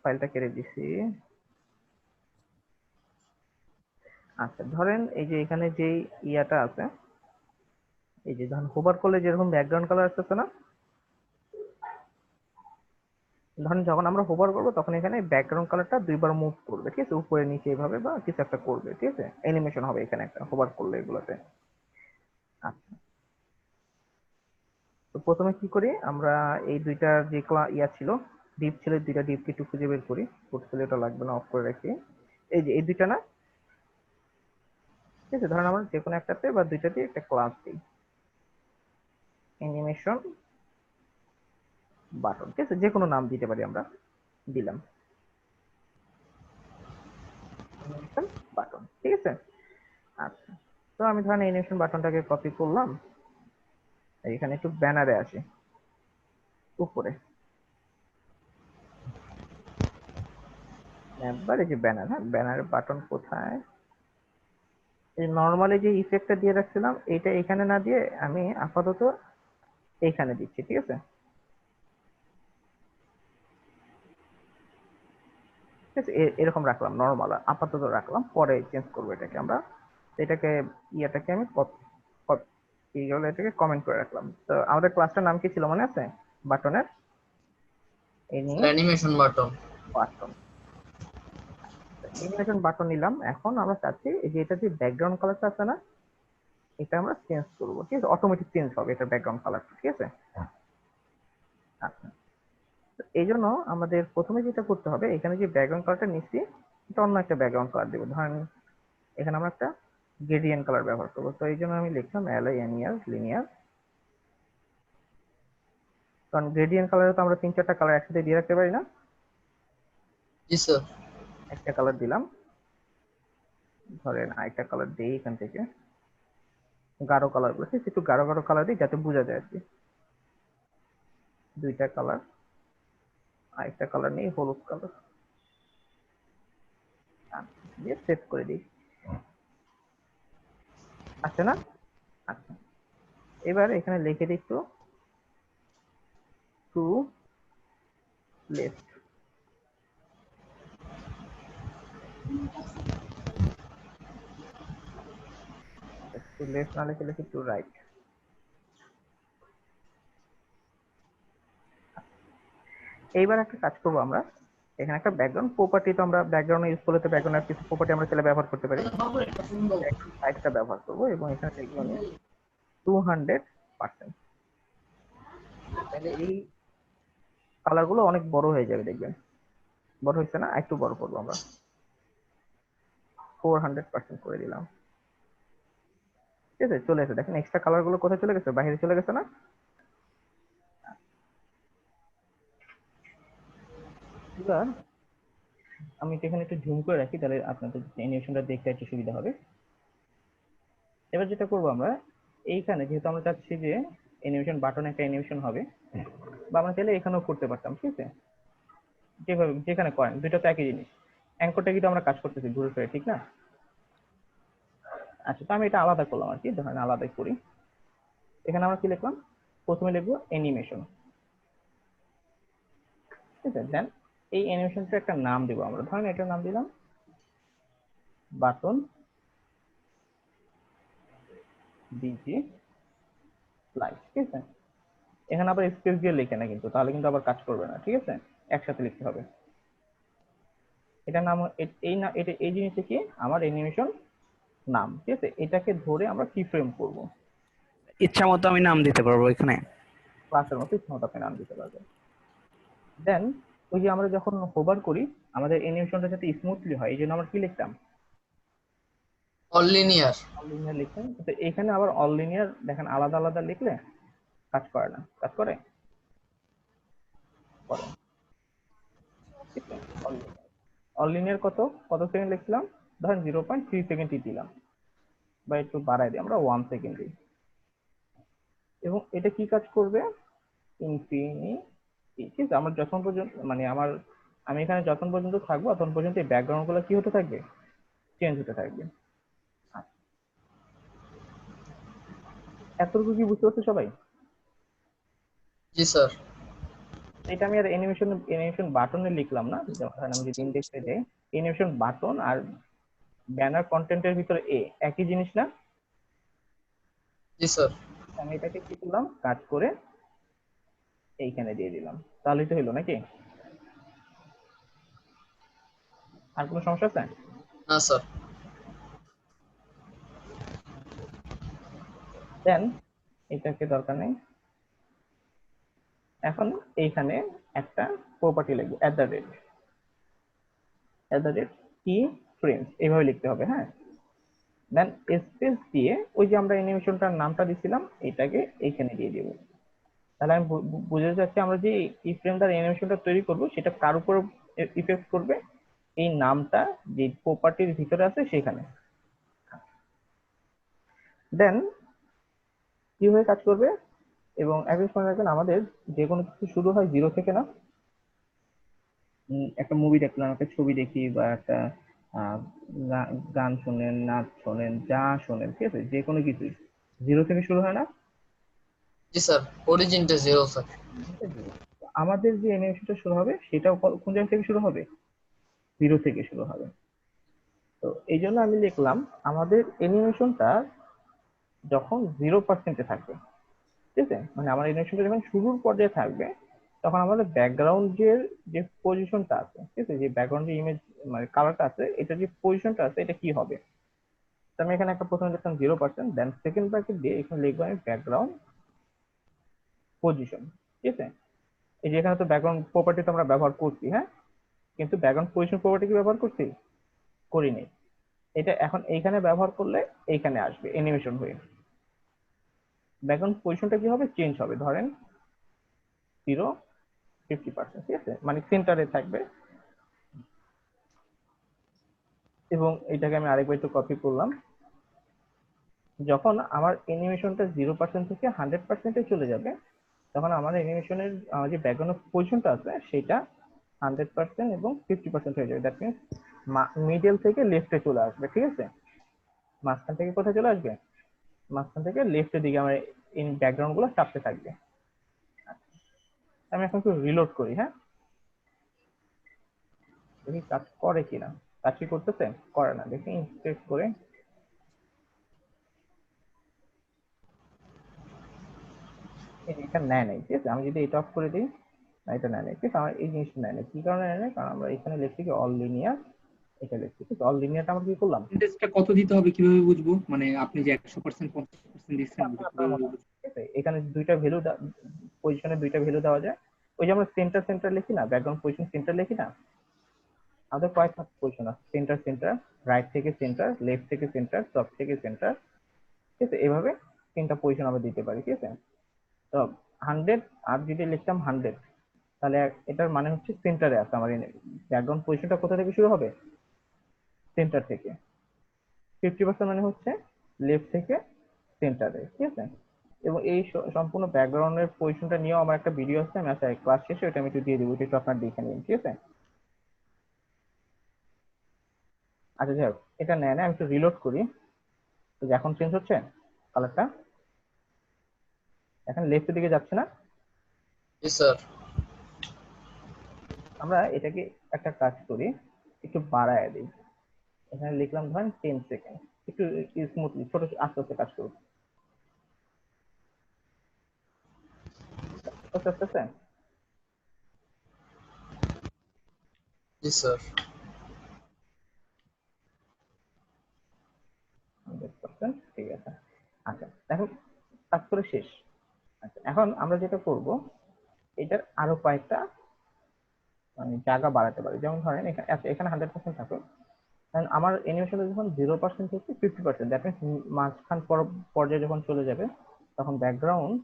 ফাইলটা কেটে দিছি। আচ্ছা ধরেন এই যে এখানে যে ইয়াটা আছে, এই যে ধরেন হোভার করলে যেরকম ব্যাকগ্রাউন্ড কালার আসতেছে না, ধরেন যখন আমরা হোভার করবো তখন এখানে ব্যাকগ্রাউন্ড কালারটা দুইবার মুভ করবে, ঠিক আছে? উপরে নিচে এইভাবে বা কিছু একটা করবে, ঠিক আছে? অ্যানিমেশন হবে এখানে একটা হোভার করলে এগুলোতে। আচ্ছা, তো প্রথমে কি করি আমরা, এই দুইটা যে ইয়া ছিল, ডিপ ছিল, দুইটা ডিপকে একটু খুঁজে বের করি, ফুটফুলি ওটা লাগবে না, অফ করে রাখি। এই যে এই দুইটা না, ঠিক আছে? ধরেন আমরা যে কোনো একটাতে বা দুইটাতে একটা ক্লাস দিই, অ্যানিমেশন বাটন, ঠিক আছে? যে কোনো নাম দিতে পারি আমরা, দিলাম অ্যানিমেশন বাটন, ঠিক আছে? আচ্ছা, তো আমি ধরেন অ্যানিমেশন বাটনটাকে কপি করলাম, এখানে একটু ব্যানারে আসি, উপরে একবার, এই যে ব্যানার, হ্যাঁ ব্যানারের বাটন কোথায়, এই নর্মালি যে ইফেক্টটা দিয়ে রাখছিলাম এইটা এখানে না দিয়ে আমি আপাতত এইখানে দিচ্ছি, ঠিক আছে? ঠিক আছে, তো এই যে ব্যানার, ব্যানারের বাটন কোথায়, এই নর্মালি যে ইফেক্টটা দিয়ে রাখছিলাম এইটা এখানে না দিয়ে আমি আপাতত এইখানে দিচ্ছি, ঠিক আছে? ঠিক আছে, তো এই যে ব্যানার, ব্যানারের বাটন কোথায়, এই নর্মালি যে ইফেক্টটা দিয়ে রাখছিলাম এইটা এখানে না দিয়ে আমি আপাতত এইখানে দিচ্ছি, ঠিক আছে? আছে, এরকম রাখলাম, নর্মাল আপাতত রাখলাম, পরে চেঞ্জ করবো এটাকে আমরা। এটাকে ইয়েটাকে আমি কি বলে এটাকে কমেন্ট করে রাখলাম। তো আমাদের ক্লাসটার নাম কি ছিল মনে আছে? বাটনের
animation button.
Button, animation button নিলাম। এখন আমরা চাচ্ছি এই যে এটা যে ব্যাকগ্রাউন্ড কালারটা আছে না, এটা আমরা চেঞ্জ করবো, ঠিক আছে? অটোমেটিক চেঞ্জ হবে এটা ব্যাকগ্রাউন্ড কালার, ঠিক আছে? আচ্ছা, এই জন্য আমাদের প্রথমে যেটা করতে হবে, এখানে যে ব্যাকগ্রাউন্ড কালারটা নিচ্ছি এটা অন্য একটা ব্যাকগ্রাউন্ড কালার দেবো। ধরেন এখানে আমরা একটা গ্রেডিয়েন্ট কালার ব্যবহার করবো। তো এই জন্য আমি লিখলাম LINER লিনিয়ার, কারণ গ্রেডিয়েন্ট কালারে তো আমরা 3-4টা কালার একসাথে দিয়ে রাখতে পারি না।
জি স্যার।
একটা কালার দিলাম, ধরেন আরেকটা কালার দিই এখান থেকে, গাঢ় কালার গুলো একটু গাঢ় গাঢ় কালার দিই যাতে বোঝা যায় আর কি। 2টা কালার, আরেকটা কালার নেই হলুদ কালার দিয়ে সেভ করে দিই, আছে না? আচ্ছা, এবার এখানে লিখে দিই একটু টু লেফট, টু লেফট না লিখে লিখি টু রাইট। এইবার একটা কাজ করবো আমরা, এখানে একটা ব্যাকগ্রাউন্ড প্রপার্টি, তো আমরা ব্যাকগ্রাউন্ড ইউজ করলে তো ব্যাকগ্রাউন্ডের কিছু প্রপার্টি আমরা চাইলে ব্যবহার করতে পারি। সাইডটা ব্যবহার করবো এবং এখানে লিখবো আমি 200%। তাহলে এই কালার গুলো অনেক বড় হয়ে যাবে, দেখবেন বড় হচ্ছে না? একটু বড় করবো আমরা, 400% করে দিলাম, ঠিক আছে? চলে এসে দেখেন এক্সট্রা কালার গুলো কোথায় চলে গেছে, বাইরে চলে গেছে না? এবার আমি এখানে একটু জুম করে রাখি, তাহলে আপনাদের অ্যানিমেশনটা দেখতে একটু সুবিধা হবে। এবার যেটা করবো আমরা, এইখানে যেহেতু আমরা চাচ্ছি যে অ্যানিমেশন বাটনে একটা অ্যানিমেশন হবে, বা আমরা চাইলে এখানেও করতে পারতাম, ঠিক আছে? যেভাবে যেখানে করেন দুইটা তো একই জিনিস, অ্যাঙ্করটা কিন্তু আমরা কাজ করতেছি ঘুরে ফিরে, ঠিক না? আচ্ছা, তো আমি এটা আলাদা করলাম আর কি, ধরেন আলাদাই করি। এখানে আমরা কি লিখলাম? প্রথমে লিখবো অ্যানিমেশন, ঠিক আছে? দেন এই অ্যানিমেশনটা একটা নাম দেবো আমরা, ধরেন এটার নাম দিলাম বাটন ডিজি লাইভ, ঠিক আছে? এখানে আবার স্পেস দিয়ে লিখে না কিন্তু, তাহলে কিন্তু আবার কাজ করবে না, ঠিক আছে? একসাথে লিখতে হবে। এটা নাম এই না, এটা এই জিনিসটা কি আমার অ্যানিমেশন নাম, ঠিক আছে? এটাকে ধরে আমরা কি ফ্রেম করব,
ইচ্ছা মতো আমি নাম দিতে পারবো এখানে।
ক্লাসের মতো ইচ্ছা মতো আপনি নাম দিতে পারবেন। দেন ওই যে আমরা যখন হোভার করি আমাদের অ্যানিমেশনটা যাতে স্মুথলি হয়, এই জন্য আমরা কি লিখতাম?
All linear.
অল লিনিয়ার লিখতাম। তো এখানে আবার অল লিনিয়ার দেখেন আলাদা আলাদা লিখলে কাজ করে না, কাজ করে? করে। অল লিনিয়ার কত কত সেকেন্ড লিখছিলাম? ধরেন 0.3 সেকেন্ড দিলাম, বা একটু বাড়াই দিই আমরা 1 সেকেন্ড দিই। এবং এটা কি কাজ করবে? ইনফিনিটি, ঠিক আছে? আমার যখন পর্যন্ত মানে আমি এখানে যখন পর্যন্ত থাকবো তখন পর্যন্ত এই ব্যাকগ্রাউন্ড গুলো কি হতে থাকবে? চেঞ্জ হতে থাকবে। এতটুকু কি বুঝতে পারছো সবাই?
জি স্যার।
এটা আমি আর অ্যানিমেশন বাটনে লিখলাম না, যখন আমি যদি ইন্ডেক্সে যাই অ্যানিমেশন বাটন আর ব্যানার কন্টেন্টের ভিতরে একই জিনিস না?
জি স্যার।
আমি এটাকে কি করলাম, কাট করে এইখানে দিয়ে দিলাম, তাহলেই তো হলো নাকি? আর কোনো সমস্যা আছে?
না স্যার।
দেন এটাকে দরকার নেই। এখন এইখানে একটা প্রপার্টি লিখবো @ কি ফ্রেমস, এইভাবে লিখতে হবে, হ্যাঁ? দেন স্পেস দিয়ে ওই যে আমরা অ্যানিমেশনটার নামটা দিছিলাম এটাকে এইখানে দিয়ে দিব। তাহলে আমি বুঝতে চাচ্ছি আমরা যে কি ফ্রেম দ্বারা অ্যানিমেশনটা তৈরি করব সেটা কার উপর ইফেক্ট করবে? এই নামটা যে প্রপার্টির ভিতরে আছে সেখানে। দেন কিভাবে কাজ করবে? এবং একই সময় রাখবেন আমাদের যে কোনো কিছু শুরু হয় 0 থেকে না? একটা মুভি দেখলাম, একটা ছবি দেখি, বা একটা আহ, গান শোনেন, নাচ শোনেন, যা শোনেন, ঠিক আছে? যে কোনো কিছুই 0 থেকে শুরু হয় না?
জি স্যার, অরিজিনটা 0 স্যার।
আমাদের যে অ্যানিমেশনটা শুরু হবে সেটাও কোন জায়গা থেকে শুরু হবে? 0 থেকে শুরু হবে। তো এই জন্য আমি লিখলাম আমাদের অ্যানিমেশনটা যখন 0% থাকবে, ঠিক আছে, মানে আমার অ্যানিমেশনটা যখন শুরুর পর্যায়ে থাকবে তখন আমাদের ব্যাকগ্রাউন্ডের যে পজিশনটা আছে, ঠিক আছে, যে ব্যাকগ্রাউন্ডের ইমেজ মানে কালারটা আছে, এটা যে পজিশনটা আছে এটা কি হবে। তো আমি এখানে একটা প্রথমে লিখলাম 0%, দেন সেকেন্ড ব্র্যাকেট দিয়ে এখানে লিখবো আমি ব্যাকগ্রাউন্ড পজিশন, ঠিক আছে। এই যে এখানে তো ব্যাকগ্রাউন্ড প্রপার্টি তো আমরা ব্যবহার করছি, হ্যাঁ, কিন্তু ব্যাকগ্রাউন্ড পজিশন প্রপার্টি কি ব্যবহার করছি? করিনি। এটা এখন এইখানে ব্যবহার করলে এইখানে আসবে অ্যানিমেশন হয়ে। ব্যাকগ্রাউন্ড পজিশনটা কি হবে? চেঞ্জ হবে, ধরেন 0-50%, ঠিক আছে, মানে সেন্টারে থাকবে। এবং এটাকে আমি আরেকবার একটু কপি করলাম। যখন আমার অ্যানিমেশনটা 0% থেকে 100%-এ চলে যাবে তখন আমার অ্যানিমেশনের যে ব্যাকগ্রাউন্ড পজিশনটা আছে সেটা 100% এবং 50% হয়ে যাবে। দ্যাট মিনস মিডল থেকে লেফটে চলে আসবে, ঠিক আছে। মাঝখান থেকে কোথায় চলে আসবে? মাঝখান থেকে লেফটের দিকে আমার ব্যাকগ্রাউন্ড গুলো চাপতে থাকবে। আমি এখন একটু রিলোড করি, হ্যাঁ, দেখি কাজ করে কিনা। কাজ কি করতেছে? করে না, দেখি ইনস্পেক্ট করে। এটা নেয় নাই, ঠিক আছে। আমি যদি এটা অফ করে দিই, না এটা নেয় নাই, ঠিক আছে, আমার এই জিনিসটা নেয় নাই। কি কারণে নেয় নাই? কারণ আমরা এখানে লিখছি কি অল লিনিয়ার, এটা লিখছি, ঠিক আছে। অল লিনিয়ারটা আমরা কি করলাম?
পার্সেন্টেজটা কত দিতে হবে কিভাবে বুঝবো? মানে আপনি যে 100% 50% দিচ্ছেন ওটা
আপনার
কিভাবে
মতো,
বুঝবো?
ঠিক আছে। এখানে দুইটা ভ্যালু, পজিশনে দুইটা ভ্যালু দেওয়া যায়। ওই যে আমরা সেন্টার সেন্টার লিখি না, ব্যাকগ্রাউন্ড পজিশন সেন্টার লিখি না, আমাদের কয়েকটা পজিশন আছে, সেন্টার সেন্টার, রাইট থেকে সেন্টার, লেফট থেকে সেন্টার, টপ থেকে সেন্টার, ঠিক আছে। এভাবে তিনটা পজিশন আমরা দিতে পারি, ঠিক আছে। তো 100 আর যদি লিখতাম 100, তাহলে এটার মানে হচ্ছে সেন্টারে আছে আমার ব্যাকগ্রাউন্ড পজিশনটা। কোথা থেকে শুরু হবে? সেন্টার থেকে। 50% মানে হচ্ছে লেফট থেকে সেন্টারে, ঠিক আছে। এবং এই সম্পূর্ণ ব্যাকগ্রাউন্ডের পজিশনটা নিয়েও আমার একটা ভিডিও আছে, আমি আচ্ছা ক্লাস শেষে ওটা আমি একটু দিয়ে দেবো, একটু আপনার দেখে নিন, ঠিক আছে। আচ্ছা যাই হোক, এটা নেয় না, আমি একটু রিলোড করি। তো এখন চেঞ্জ হচ্ছে কালারটা, এখন লেফটের দিকে যাচ্ছে না।
জি স্যার।
আমরা এটাকে একটা কাজ করি, একটু বাড়ায় দিই। এখানে লিখলাম ধরেন 10 সেকেন্ড, একটু স্মুথলি ছোট আস্তে আস্তে কাজ করুন, আস্তে আস্তে আস্তে।
জি স্যার।
100%, ঠিক আছে। আচ্ছা এখন কাজ করে শেষ। আচ্ছা এখন আমরা যেটা করব, এটার আরো কয়েকটা মানে জায়গা বাড়াতে পারি। যেমন ধরেন এখানে, আচ্ছা এখানে 100% থাকুক, কারণ আমার অ্যানিমেশনটা যখন 0% থেকে 50%, দ্যাট মিনস মাঝখান পর্যায়ে যখন চলে যাবে তখন ব্যাকগ্রাউন্ড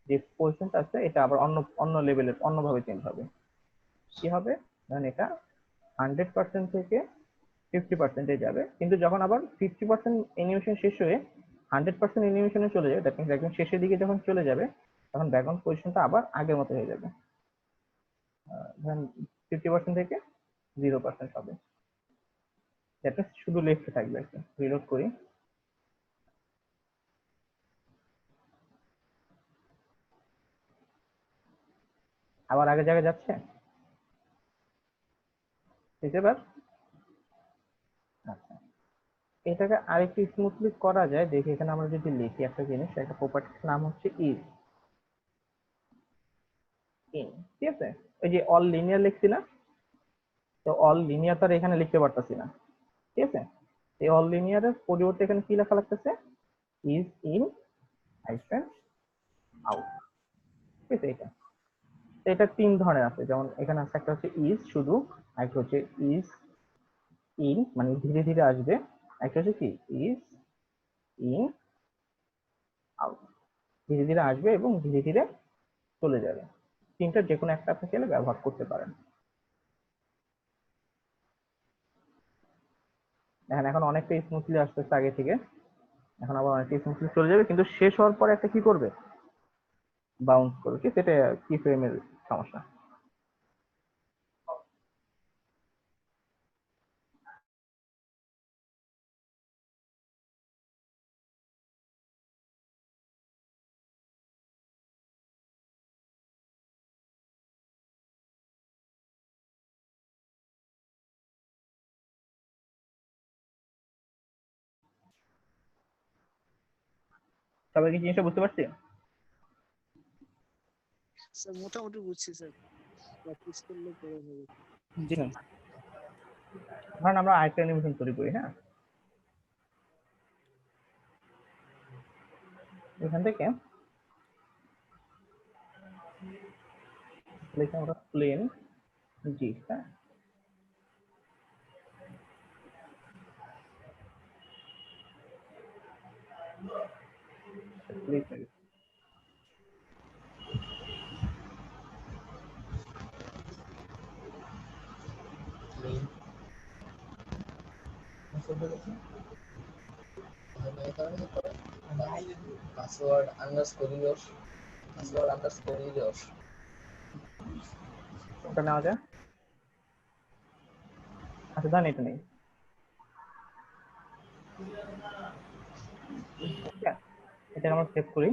যে পজিশনটা আছে এটা আবার অন্য অন্য লেভেলের অন্যভাবে চেঞ্জ হবে। কি হবে? ধরেন এটা 100% থেকে 50%-এ যাবে, কিন্তু যখন আবার 50% অ্যানিমেশন শেষ হয়ে 100% অ্যানিমেশনে চলে যাবে, দ্যাট মিনস একদম শেষের দিকে যখন চলে যাবে তখন ব্যাকগ্রাউন্ড পজিশনটা আবার আগের মতো হয়ে যাবে। ধরেন 50% থেকে 0% হবে, দ্যাট মিনস শুধু লেফটে থাকবে। একটা রিলোড করি। আবার আগের জায়গায় যাচ্ছে, ঠিক এবার। আচ্ছা এটাকে আরেকটু স্মুথলি করা যায়, দেখি এখানে আমরা যদি লিখি একটা জিনিস, একটা প্রপার্টির নাম হচ্ছে ইজ ইন, ঠিক আছে। ওই যে অল লিনিয়ার লিখছি না, তো অল লিনিয়ার তো আর এখানে লিখতে পারতাছি না, ঠিক আছে। এই অল লিনিয়ারের পরিবর্তে এখানে কি লেখা লাগতেছে? ইজ ইন হাইফেন আউট, ঠিক আছে। এটা তো এটা তিন ধরনের আছে, যেমন এখানে আছে একটা হচ্ছে ইজ শুধু, একটা হচ্ছে ইজ ইন মানে ধীরে ধীরে আসবে, একটা হচ্ছে কি ইজ ইন আউট, ধীরে ধীরে আসবে এবং ধীরে ধীরে চলে যাবে। তিনটার যে কোনো একটা আপনি চাইলে ব্যবহার করতে পারেন। দেখেন এখন অনেকটা স্মুথলি আসতেছে আগে থেকে, এখন আবার অনেকটা স্মুথলি চলে যাবে, কিন্তু শেষ হওয়ার পরে একটা কি করবে? বাউন্স করবে, কি সেটা কি ফ্রেমের সমস্যা। সবাই কি জিনিসটা বুঝতে পারছি?
স্যার মোটামুটি বুঝছি স্যার, প্র্যাকটিস করলে পরে হবে।
জি স্যার।
ধরেন আমরা আরেকটা অ্যানিমেশন তৈরি করি, হ্যাঁ, এখান থেকে লিখে আমরা প্লেন জি, হ্যাঁ, click করে।
Password underscore your password underscore your
কোনটা নেওয়া যায়? আচ্ছা ধরেন এটা নেই, এটা আমরা সেভ করি।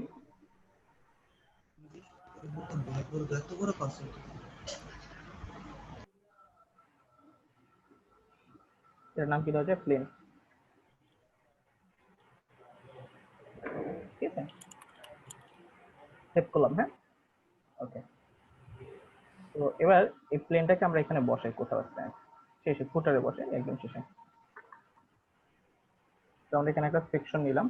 এটার নাম কি দেওয়া যায়? প্লেন। ঠিক আছে, সেভ করলাম, হ্যাঁ, ওকে। তো এবার এই প্লেনটাকে আমরা এখানে বসাই কোথাও একটা শেষে, ফুটারে বসে একদম শেষে। তো আমরা এখানে একটা সেকশন নিলাম,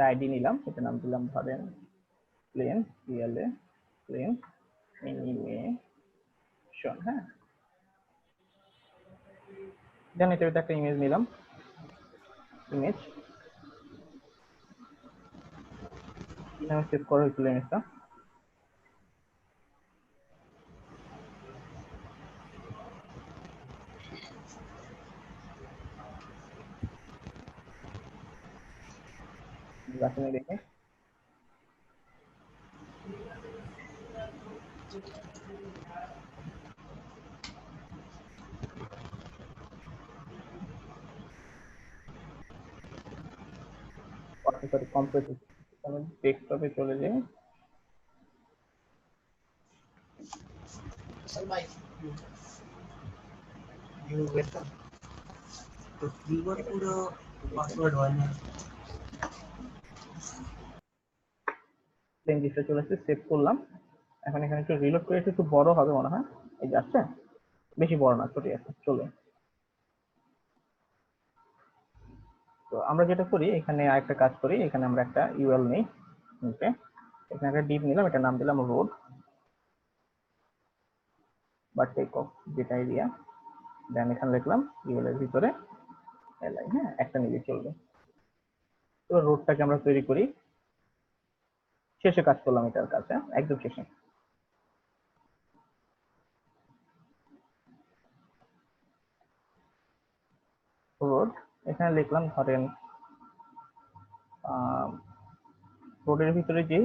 আইডি নিলাম, এটা নাম দিলাম ধরেন প্লেন, পিএলএ প্লেন অ্যানিমেশন, হ্যাঁ। দেন এটার একটা ইমেজ নিলাম, ইমেজ কি নামে সেভ করা হয়েছিল ইমেজটা? রাখেন দেখে সরি কমপ্লিট। আমি ডেস্কটপে চলে যাই।
ভাই তো কিবোর্ড পুরো পাসওয়ার্ড হয় না।
প্লেন জিনিসটা চলে আসছে, সেভ করলাম। এখন এখানে একটু রিলোড করে একটু বড় হবে মনে হয়, এই যে আসছে, বেশি বড় না, ছোটই আছে, চলে। তো আমরা যেটা করি এখানে আরেকটা কাজ করি, এখানে আমরা একটা ইউএল নেই, ওকে, এখানে একটা ডিপ নিলাম, এটা নাম দিলাম রোড বা টেক অফ, যেটা এরিয়া। দেন এখানে লিখলাম ইউএল এর ভিতরে এলআই, হ্যাঁ, একটা নিলে চলবে। এবার রোডটাকে আমরা তৈরি করি, শেষে কাজ করলাম এটার কাজ, হ্যাঁ, একদম শেষে। রোড এখানে লিখলাম ধরেন রোডের ভিতরে যে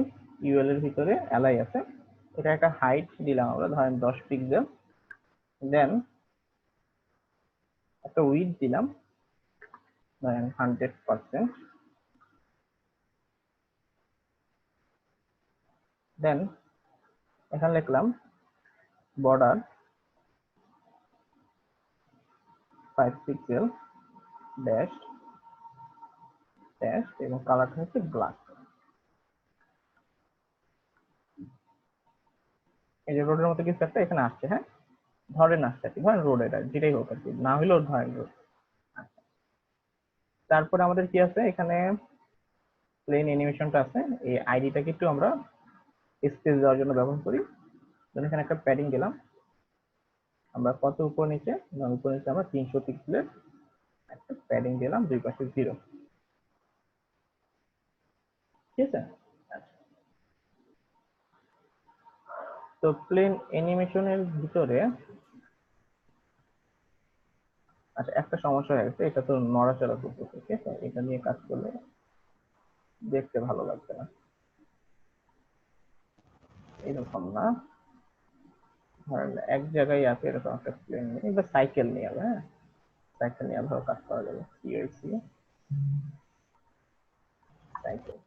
ইউএল এর ভিতরে এলআই আছে, এটা একটা হাইট দিলাম আমরা ধরেন 10 পিক্সেল। দেন একটা উইডথ দিলাম ধরেন 100%। দেন এখানে লিখলাম বর্ডার 5 পিক্সেল ড্যাশ ড্যাশ, এবং কালারটা হচ্ছে ব্ল্যাক। এই যে রোডের মতো কিছু একটা এখানে আসছে, হ্যাঁ, ধরেন আসছে আর কি, ধরেন রোড, এটা যেটাই হোক আর কি, না হলেও ধরেন রোড। তারপরে আমাদের কি আছে এখানে, প্লেন অ্যানিমেশনটা আছে, এই আইডিটাকে একটু আমরা স্পেস দেওয়ার জন্য ব্যবহার করি। এখানে একটা প্যাডিং দিলাম, আমরা কত উপর নিচে, উপর নিচে আমরা 300 পিক্সেলের একটা প্যাডিং দিলাম, দুই পাশে 0। ঠিক আছে, আচ্ছা। তো প্লেন অ্যানিমেশনের ভিতরে আচ্ছা একটা সমস্যা হয়ে গেছে, এটা তো নড়াচড়া করতেছে, ঠিক আছে, এটা নিয়ে কাজ করলে দেখতে ভালো লাগবে না, এরকম না, ধরেন এক জায়গায় আছে এরকম একটা প্লেন নিয়ে বা সাইকেল নিয়ে, হ্যাঁ, সাইকেল নিয়ে ভালো কাজ করা যাবে, সিআইসি সাইকেল।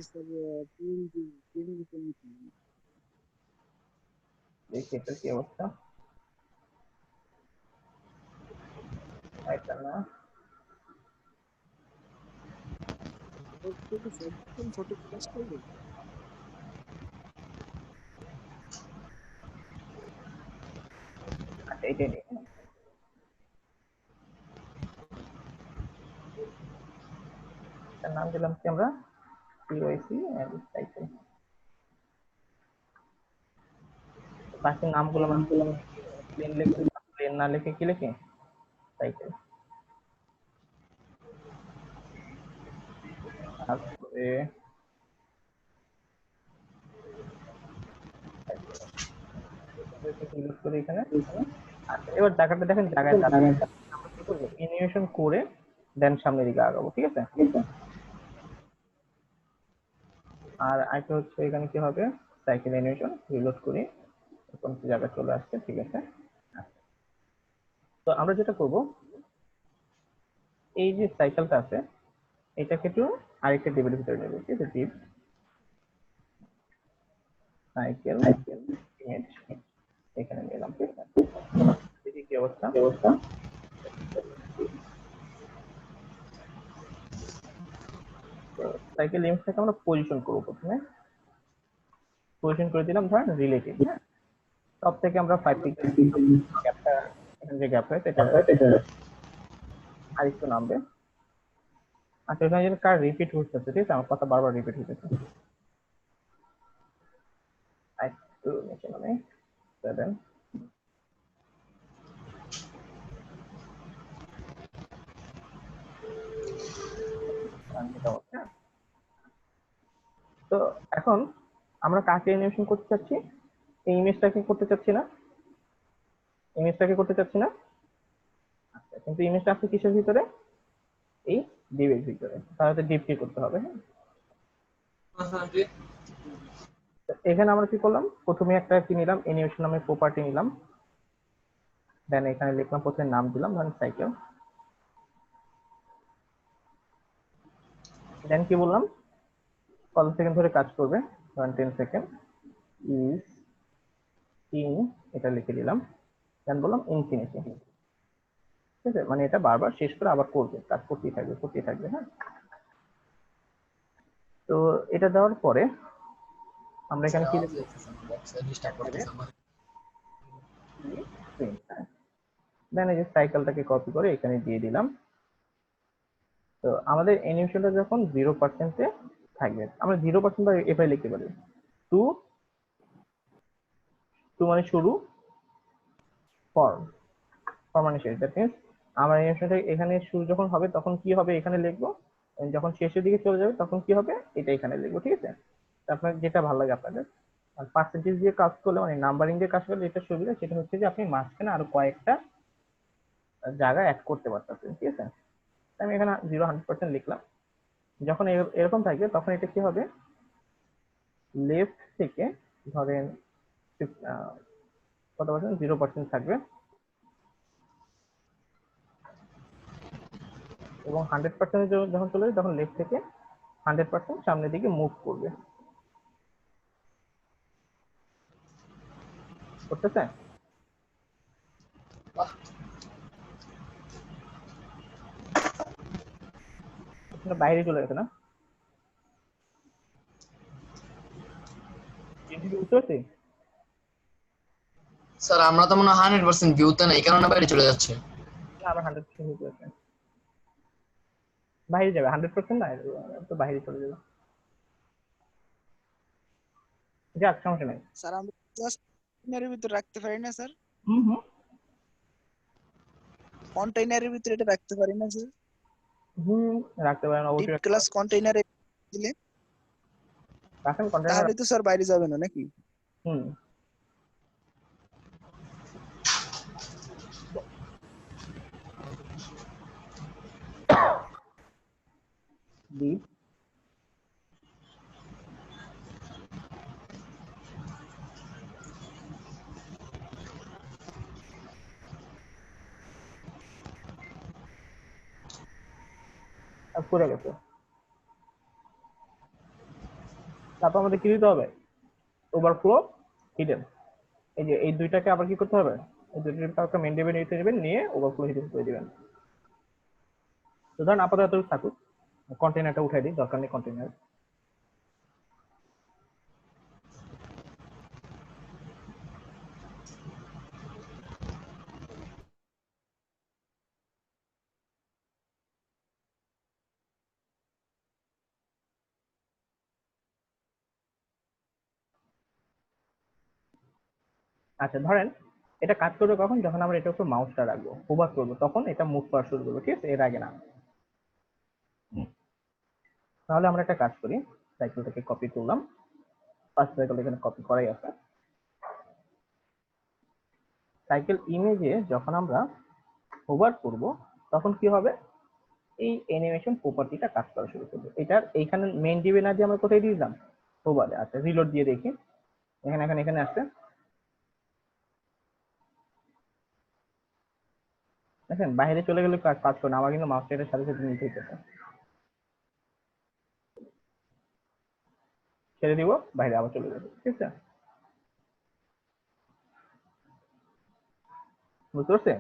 স্যার
দেখি এটা কি অবস্থা। এটা না,
সঠিক কাজ করবে।
আচ্ছা এটাই নেই। এটার নাম দিলাম কি আমরা, পিওআইসি এন্ড সাইকেল। বাকি নামগুলো আমরা প্লেন লিখে, প্লেন না লিখে কি লিখি, সাইকেল। তারপরে ক্লিক করি এখানে। আচ্ছা এবার জায়গাটা দেখেন, জায়গায় দাঁড়ায় আমরা কি করবো, অ্যানিমেশন করে দেন সামনের দিকে আগাবো, ঠিক আছে। আর আরেকটা হচ্ছে এখানে কি হবে, সাইকেল অ্যানিমেশন রিলোড করি, কোন জায়গায় চলে আসছে, ঠিক আছে। তো আমরা যেটা করব, এই যে সাইকেলটা আছে এটাকে একটু আরেকটা টেবিলের ভিতরে নেব, ঠিক আছে। ডিপ সাইকেল ইমেজ এখানে নিলাম, ঠিক আছে। দেখি কি অবস্থা। তো সাইকেল ইমেজটাকে আমরা পজিশন করব, প্রথমে পজিশন করে দিলাম ধরেন রিলেটিভ, হ্যাঁ। সব থেকে আমরা 5 পিক্সেল গ্যাপটা, এখানে যে গ্যাপ হয়েছে এটা আরেকটু নামবে। আচ্ছা এখানে যেন কার রিপিট হচ্ছে, ঠিক আছে, আমার কথা বারবার রিপিট হচ্ছে। একটু নিচে নামে 7। তো এখন আমরা কাকে অ্যানিমেশন করতে চাচ্ছি, এই ইমেজটাকে করতে চাচ্ছি না, ইমেজটাকে করতে চাচ্ছি না। আচ্ছা কিন্তু ইমেজটা আছে কিসের ভিতরে, এই ডিভের ভিতরে, তাহলে ডিভ কি করতে হবে, হ্যাঁ। তো এখানে আমরা কি করলাম, প্রথমে একটা কি নিলাম, অ্যানিমেশন নামে প্রপার্টি নিলাম, দেন এখানে লিখলাম, প্রথমে নাম দিলাম ধরেন সাইকেল, দেন কি বললাম, কত সেকেন্ড ধরে কাজ করবে, ধরেন 10 সেকেন্ড, ইজ ইন, এটা লিখে দিলাম, দেন বললাম ইনফিনিটি, ঠিক আছে, মানে এটা বারবার শেষ করে আবার করবে, কাজ করতেই থাকবে করতেই থাকবে, হ্যাঁ। তো এটা দেওয়ার পরে আমরা এখানে কি লিখবো, দেন এই যে সাইকেলটাকে কপি করে এখানে দিয়ে দিলাম। তো আমাদের অ্যানিমেশনটা যখন 0% এ থাকবে, আমরা 0% বা এভাবে লিখতে পারি, টু টু মানে শুরু, ফর ফর মানে শেষ। দ্যাট মিনস আমার অ্যানিমেশনটা এখানে শুরু যখন হবে তখন কি হবে এখানে লিখবো, যখন শেষের দিকে চলে যাবে তখন কি হবে এটা এখানে লিখবো, ঠিক আছে। তো আপনার যেটা ভালো লাগে আপনাদের। আর পার্সেন্টেজ দিয়ে কাজ করলে, মানে নাম্বারিং দিয়ে কাজ করলে যেটা সুবিধা সেটা হচ্ছে যে আপনি মাঝখানে আরো কয়েকটা জায়গা অ্যাড করতে পারতেছেন, ঠিক আছে। আমি এখানে 0-100% লিখলাম। যখন এরকম থাকবে তখন এটা কি হবে, লেফট থেকে ধরেন কত পার্সেন্ট, 0% থাকবে, এবং 100% যখন চলে যাবে তখন লেফট থেকে 100% সামনের দিকে মুভ করবে, করতেছে। বাইরে চলে গেছে না, বুঝতে পারছি।
স্যার আমরা তো মনে হয় 100% ভিউতে না, এই কারণে বাইরে চলে যাচ্ছে।
না আমার 100% বুঝতে পারছি, বাইরে যাবে 100% না, তো বাইরে চলে যাবে, যাক সমস্যা নাই।
স্যার আমরা জাস্ট কন্টেইনারের ভিতরে রাখতে পারি না স্যার?
হুম হুম
কন্টেইনারের ভিতরে এটা রাখতে পারি না স্যার?
হুম রাখতে পারেন,
ডিপ
অবশ্যই রাখতে
ক্লাস
পারেন।
কন্টেইনারে দিলে
রাখেন কন্টেনার।
তাহলে তো স্যার বাইরে যাবে না নাকি?
হুম ডিপ করে গেছে, তারপর আমাদের কি দিতে হবে, ওভারফ্লো হিডেন, এই যে এই দুইটাকে আবার কি করতে হবে, এই দুইটাকে একটা মেন ডেভে নিতে নেবেন, নিয়ে ওভারফ্লো হিসেবে করে দিবেন। তো ধরেন আপাতত এতটুকু থাকুক, কন্টেনারটা উঠাই দিই, দরকার নেই কন্টেনার। আচ্ছা ধরেন এটা কাজ করবে কখন, যখন আমরা এটার উপর মাউসটা রাখবো, হোভার করবো, তখন এটা মুভ করা শুরু করবো, ঠিক আছে, এর আগে না। তাহলে আমরা একটা কাজ করি, সাইকেলটাকে কপি করলাম, ফার্স্ট সাইকেল এখানে কপি করাই আছে। সাইকেল ইমেজে যখন আমরা হোভার করব তখন কি হবে, এই অ্যানিমেশন প্রপার্টিটা কাজ করা শুরু করবে। এটার এইখানে মেইন ডিবে না দিয়ে আমরা কোথায় দিয়ে দিলাম, হোভারে। আচ্ছা রিলোড দিয়ে দেখি, এখানে এখানে এখানে আসছে, দেখেন বাইরে চলে গেলে কাজ করে না, আমার কিন্তু মাউসটা এটার সাথে সাথে নিতে হইতেছে। ছেড়ে দিব, বাইরে আবার চলে যাবে, ঠিক আছে, বুঝতে পারছে?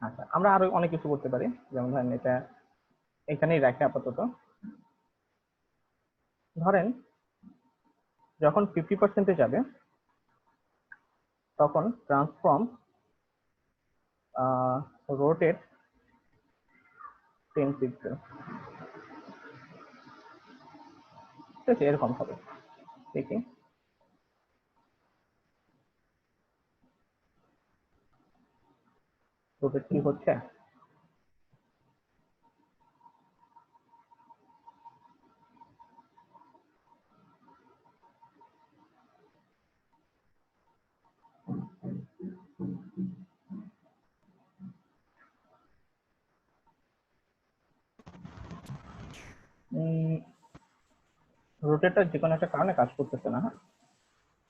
আচ্ছা আমরা আরো অনেক কিছু করতে পারি, যেমন ধরেন এটা এখানেই রাখি আপাতত। ধরেন যখন 50% যাবে তখন ট্রান্সফর্ম রোটেট 10 পিক্সেল, ঠিক আছে, এরকম হবে। দেখি রোটেট কি হচ্ছে। রোটেটটা যে কোনো একটা কারণে কাজ করতেছে না, হ্যাঁ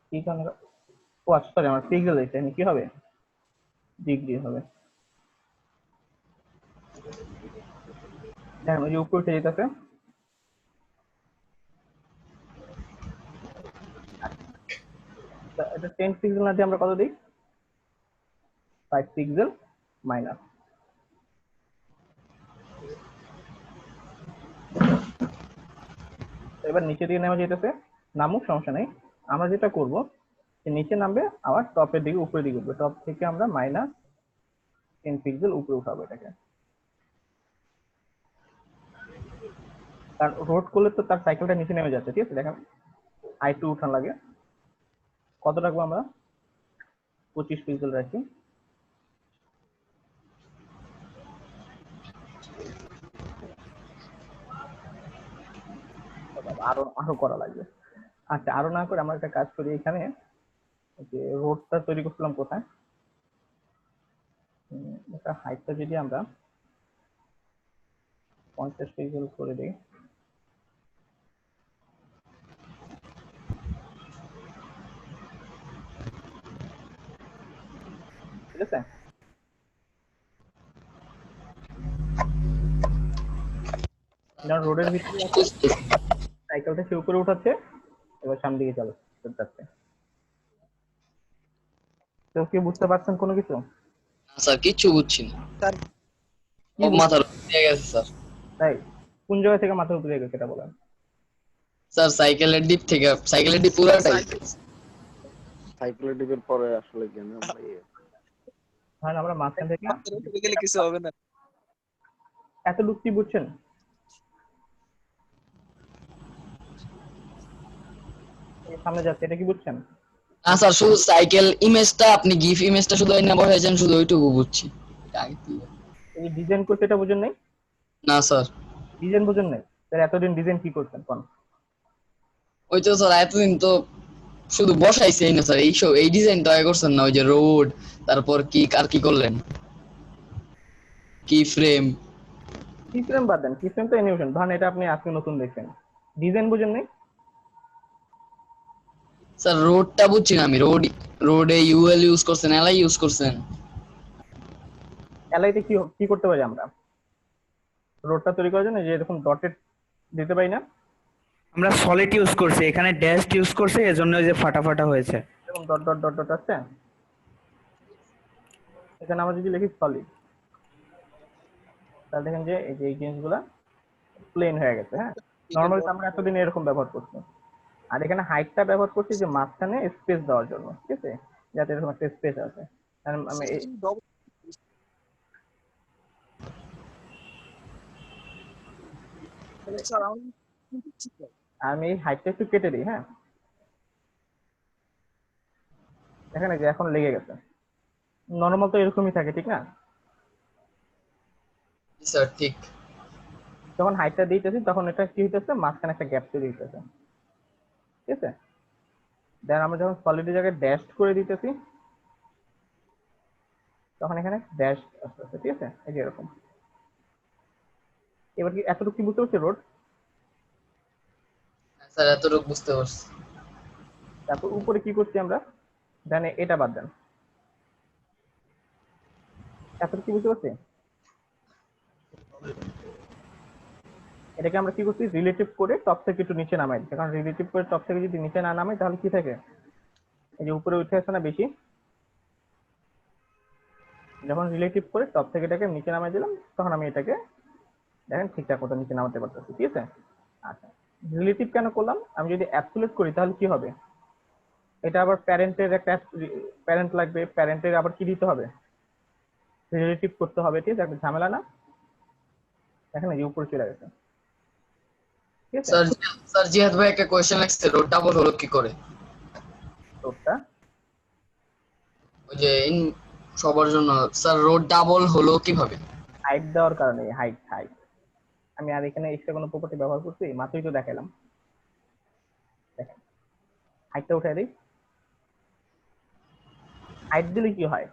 কি কারণে, ও আচ্ছা সরি আমার পিক্সেল এখানে কি হবে, ডিগ্রি হবে। হ্যাঁ ওই যে উপরে উঠে যেতেছে। এটা 10 পিক্সেল না দিয়ে আমরা কত দিই, 5 পিক্সেল মাইনাস। এবার নিচে দিকে নেওয়া যেতেছে, নামুক সমস্যা নেই। আমরা যেটা করব যে নিচে নামবে, আবার টপের দিকে উপরের দিকে উঠবে, টপ থেকে আমরা মাইনাস 10 পিক্সেল উপরে উঠাবো এটাকে, কারণ রোড করলে তো তার সাইকেলটা নিচে নেমে যাচ্ছে, ঠিক আছে। দেখেন I2 উঠান লাগে, কত রাখবো আমরা, 25 পিক্সেল রাখি। আরো আরো করা লাগবে। আচ্ছা আরো না করে আমরা একটা কাজ করি, এখানে যে রোডটা তৈরি করছিলাম কোথায়, এটা হাইটটা যদি আমরা 50 পিক্সেল করে দিই, ঠিক আছে। রোডের ভিতরে আছে, সাইকেলটা সে উপরে উঠাচ্ছে, এবার সামনে দিকে যাচ্ছে। তো কি বুঝতে পারছেন কোনো কিছু?
স্যার কিচ্ছু বুঝছি না,
স্যার
কি
সব মাথার উপর দিয়ে গেছে স্যার।
তাই কোন জায়গা থেকে মাথার উপরে গেছে এটা বলেন।
স্যার সাইকেলের ডিপ থেকে, সাইকেলের ডিপ পুরাটাই।
সাইকেলের ডিপের পরে আসলে কেন আমরা
ধরেন আমরা মাঝখান থেকে
মাথার উপরে গেলে কিছু হবে না।
এত লুক কি বুঝছেন, এই সামনে যাচ্ছে, এটা কি বুঝছেন?
না স্যার, শুধু সাইকেল ইমেজটা, আপনি গিফ ইমেজটা শুধু এনে বসাইছেন, শুধু ওইটুকু বুঝছি।
এই ডিজাইন করতে এটা বুঝেন নাই,
না স্যার,
ডিজাইন বুঝেন নাই, তাহলে এতদিন ডিজাইন কি করছেন কোন?
ওই তো স্যার এতদিন তো শুধু বসাইছে না স্যার, এইসব এই ডিজাইন তো আগে করছেন না, ওই যে রোড, তারপর কি আর কি করলেন, কি ফ্রেম।
কি ফ্রেম বাদ দেন, কি ফ্রেম তো অ্যানিমেশন, ধরেন এটা আপনি আজকে নতুন দেখছেন, ডিজাইন বুঝেন নাই।
স্যার রোডটা বুঝছি না আমি, রোডে ইউএল ইউজ করছেন, এলআই ইউজ করছেন।
এলআইতে কি কি করতে পারি আমরা, রোডটা তৈরি করার জন্য যে এরকম ডটেড দিতে পারি না,
আমরা সলিড ইউজ করছি, এখানে ড্যাশ ইউজ করছে, এজন্য ওই যে ফাটা ফাটা হয়েছে।
এরকম ডট ডট ডট ডট আছে, এখানে আমরা যদি লিখি সলিড, তাহলে দেখেন যে এই যে এই জিনিসগুলা প্লেন হয়ে গেছে। হ্যাঁ, নর্মালি আমরা এতদিন এরকম ব্যবহার করছি। আর এখানে হাইটটা ব্যবহার করছি যে মাঝখানে স্পেস দেওয়ার জন্য, ঠিক আছে, যাতে এরকম একটা স্পেস আছে। আর আমি আমি হাইটটা একটু কেটে দিই। হ্যাঁ, দেখেন এই যে এখন লেগে গেছে। নর্মাল তো এরকমই থাকে, ঠিক না?
জি স্যার ঠিক।
যখন হাইটটা দিতেছি তখন এটা কি হইতেছে, মাঝখানে একটা গ্যাপ তৈরি হইতেছে, ঠিক আছে। দেন আমরা যখন সলিডের জায়গায় ড্যাশ করে দিতেছি, তখন এখানে ড্যাশ আসতেছে, ঠিক আছে, এই যে এরকম। এবার কি এতটুকু কি বুঝতে পারছি রোড?
স্যার এতটুকু বুঝতে পারছি।
তারপর উপরে কি করছি আমরা, দেন এটা বাদ দেন, এতটুকু কি বুঝতে পারছি? এটাকে আমরা কি করছি, রিলেটিভ করে টপ থেকে একটু নিচে নামাই দিচ্ছি। কারণ রিলেটিভ করে টপ থেকে যদি নিচে না নামাই তাহলে কি থাকে, এই যে উপরে উঠে আসে না বেশি। যখন রিলেটিভ করে টপ থেকে এটাকে নিচে নামাই দিলাম, তখন আমি এটাকে দেখেন ঠিকঠাক মতো নিচে নামাতে পারতেছি, ঠিক আছে। আচ্ছা, রিলেটিভ কেন করলাম, আমি যদি অ্যাবসলিউট করি তাহলে কি হবে, এটা আবার প্যারেন্টের একটা প্যারেন্ট লাগবে, প্যারেন্টের আবার কি দিতে হবে, রিলেটিভ করতে হবে, ঠিক আছে, একটা ঝামেলা না? দেখেন এই যে উপরে চলে গেছে, ঠিক আছে।
স্যার স্যার জিহাদ ভাই একটা কোয়েশ্চেন লাগছে, রোড ডাবল হলো কি করে?
রোডটা
ওই যে সবার জন্য স্যার রোড ডাবল হলো কিভাবে?
হাইট দেওয়ার কারণে, হাইট হাইট আমি আর এখানে এক্সট্রা কোনো প্রপার্টি ব্যবহার করছি, মাত্রই তো দেখালাম। দেখেন হাইটটা উঠে দিই, হাইট দিলে কি হয়,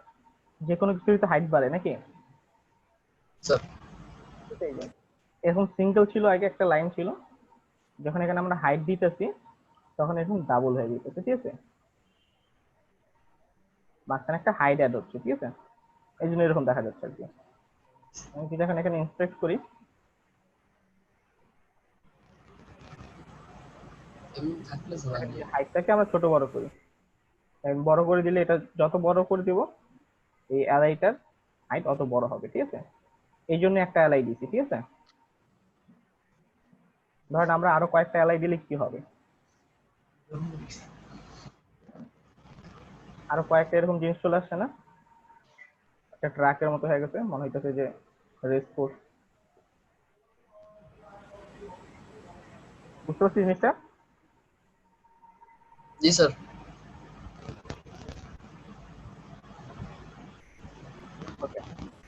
যে কোনো কিছুরই তো হাইট বাড়ে নাকি?
স্যার
এই যে এরকম সিঙ্গেল ছিল আগে, একটা লাইন ছিল, যখন এখানে আমরা হাইট দিতেছি তখন এরকম ডাবল হয়ে যেতেছে, ঠিক আছে, মাঝখানে একটা হাইট অ্যাড হচ্ছে, ঠিক আছে, এই জন্য এরকম দেখা যাচ্ছে আর কি। আমি যদি এখন এখানে ইন্সপেক্ট করি,
এমনি থাকলে স্যার
হাইটটাকে আমরা ছোট বড় করি, বড় করে দিলে এটা যত বড় করে দিব এই অ্যালাইটার হাইট অত বড় হবে, ঠিক আছে। এই জন্য একটা অ্যালাই দিছি, ঠিক আছে। ধরেন আমরা আরো কয়েকটা অ্যালাই দিলে কি হবে, আরো কয়েকটা এরকম জিনিস চলে আসছে না, একটা ট্রাকের মতো হয়ে গেছে, মনে হইতেছে যে রেস কোর্স। বুঝতে পারছি জিনিসটা?
জি স্যার।
ওকে,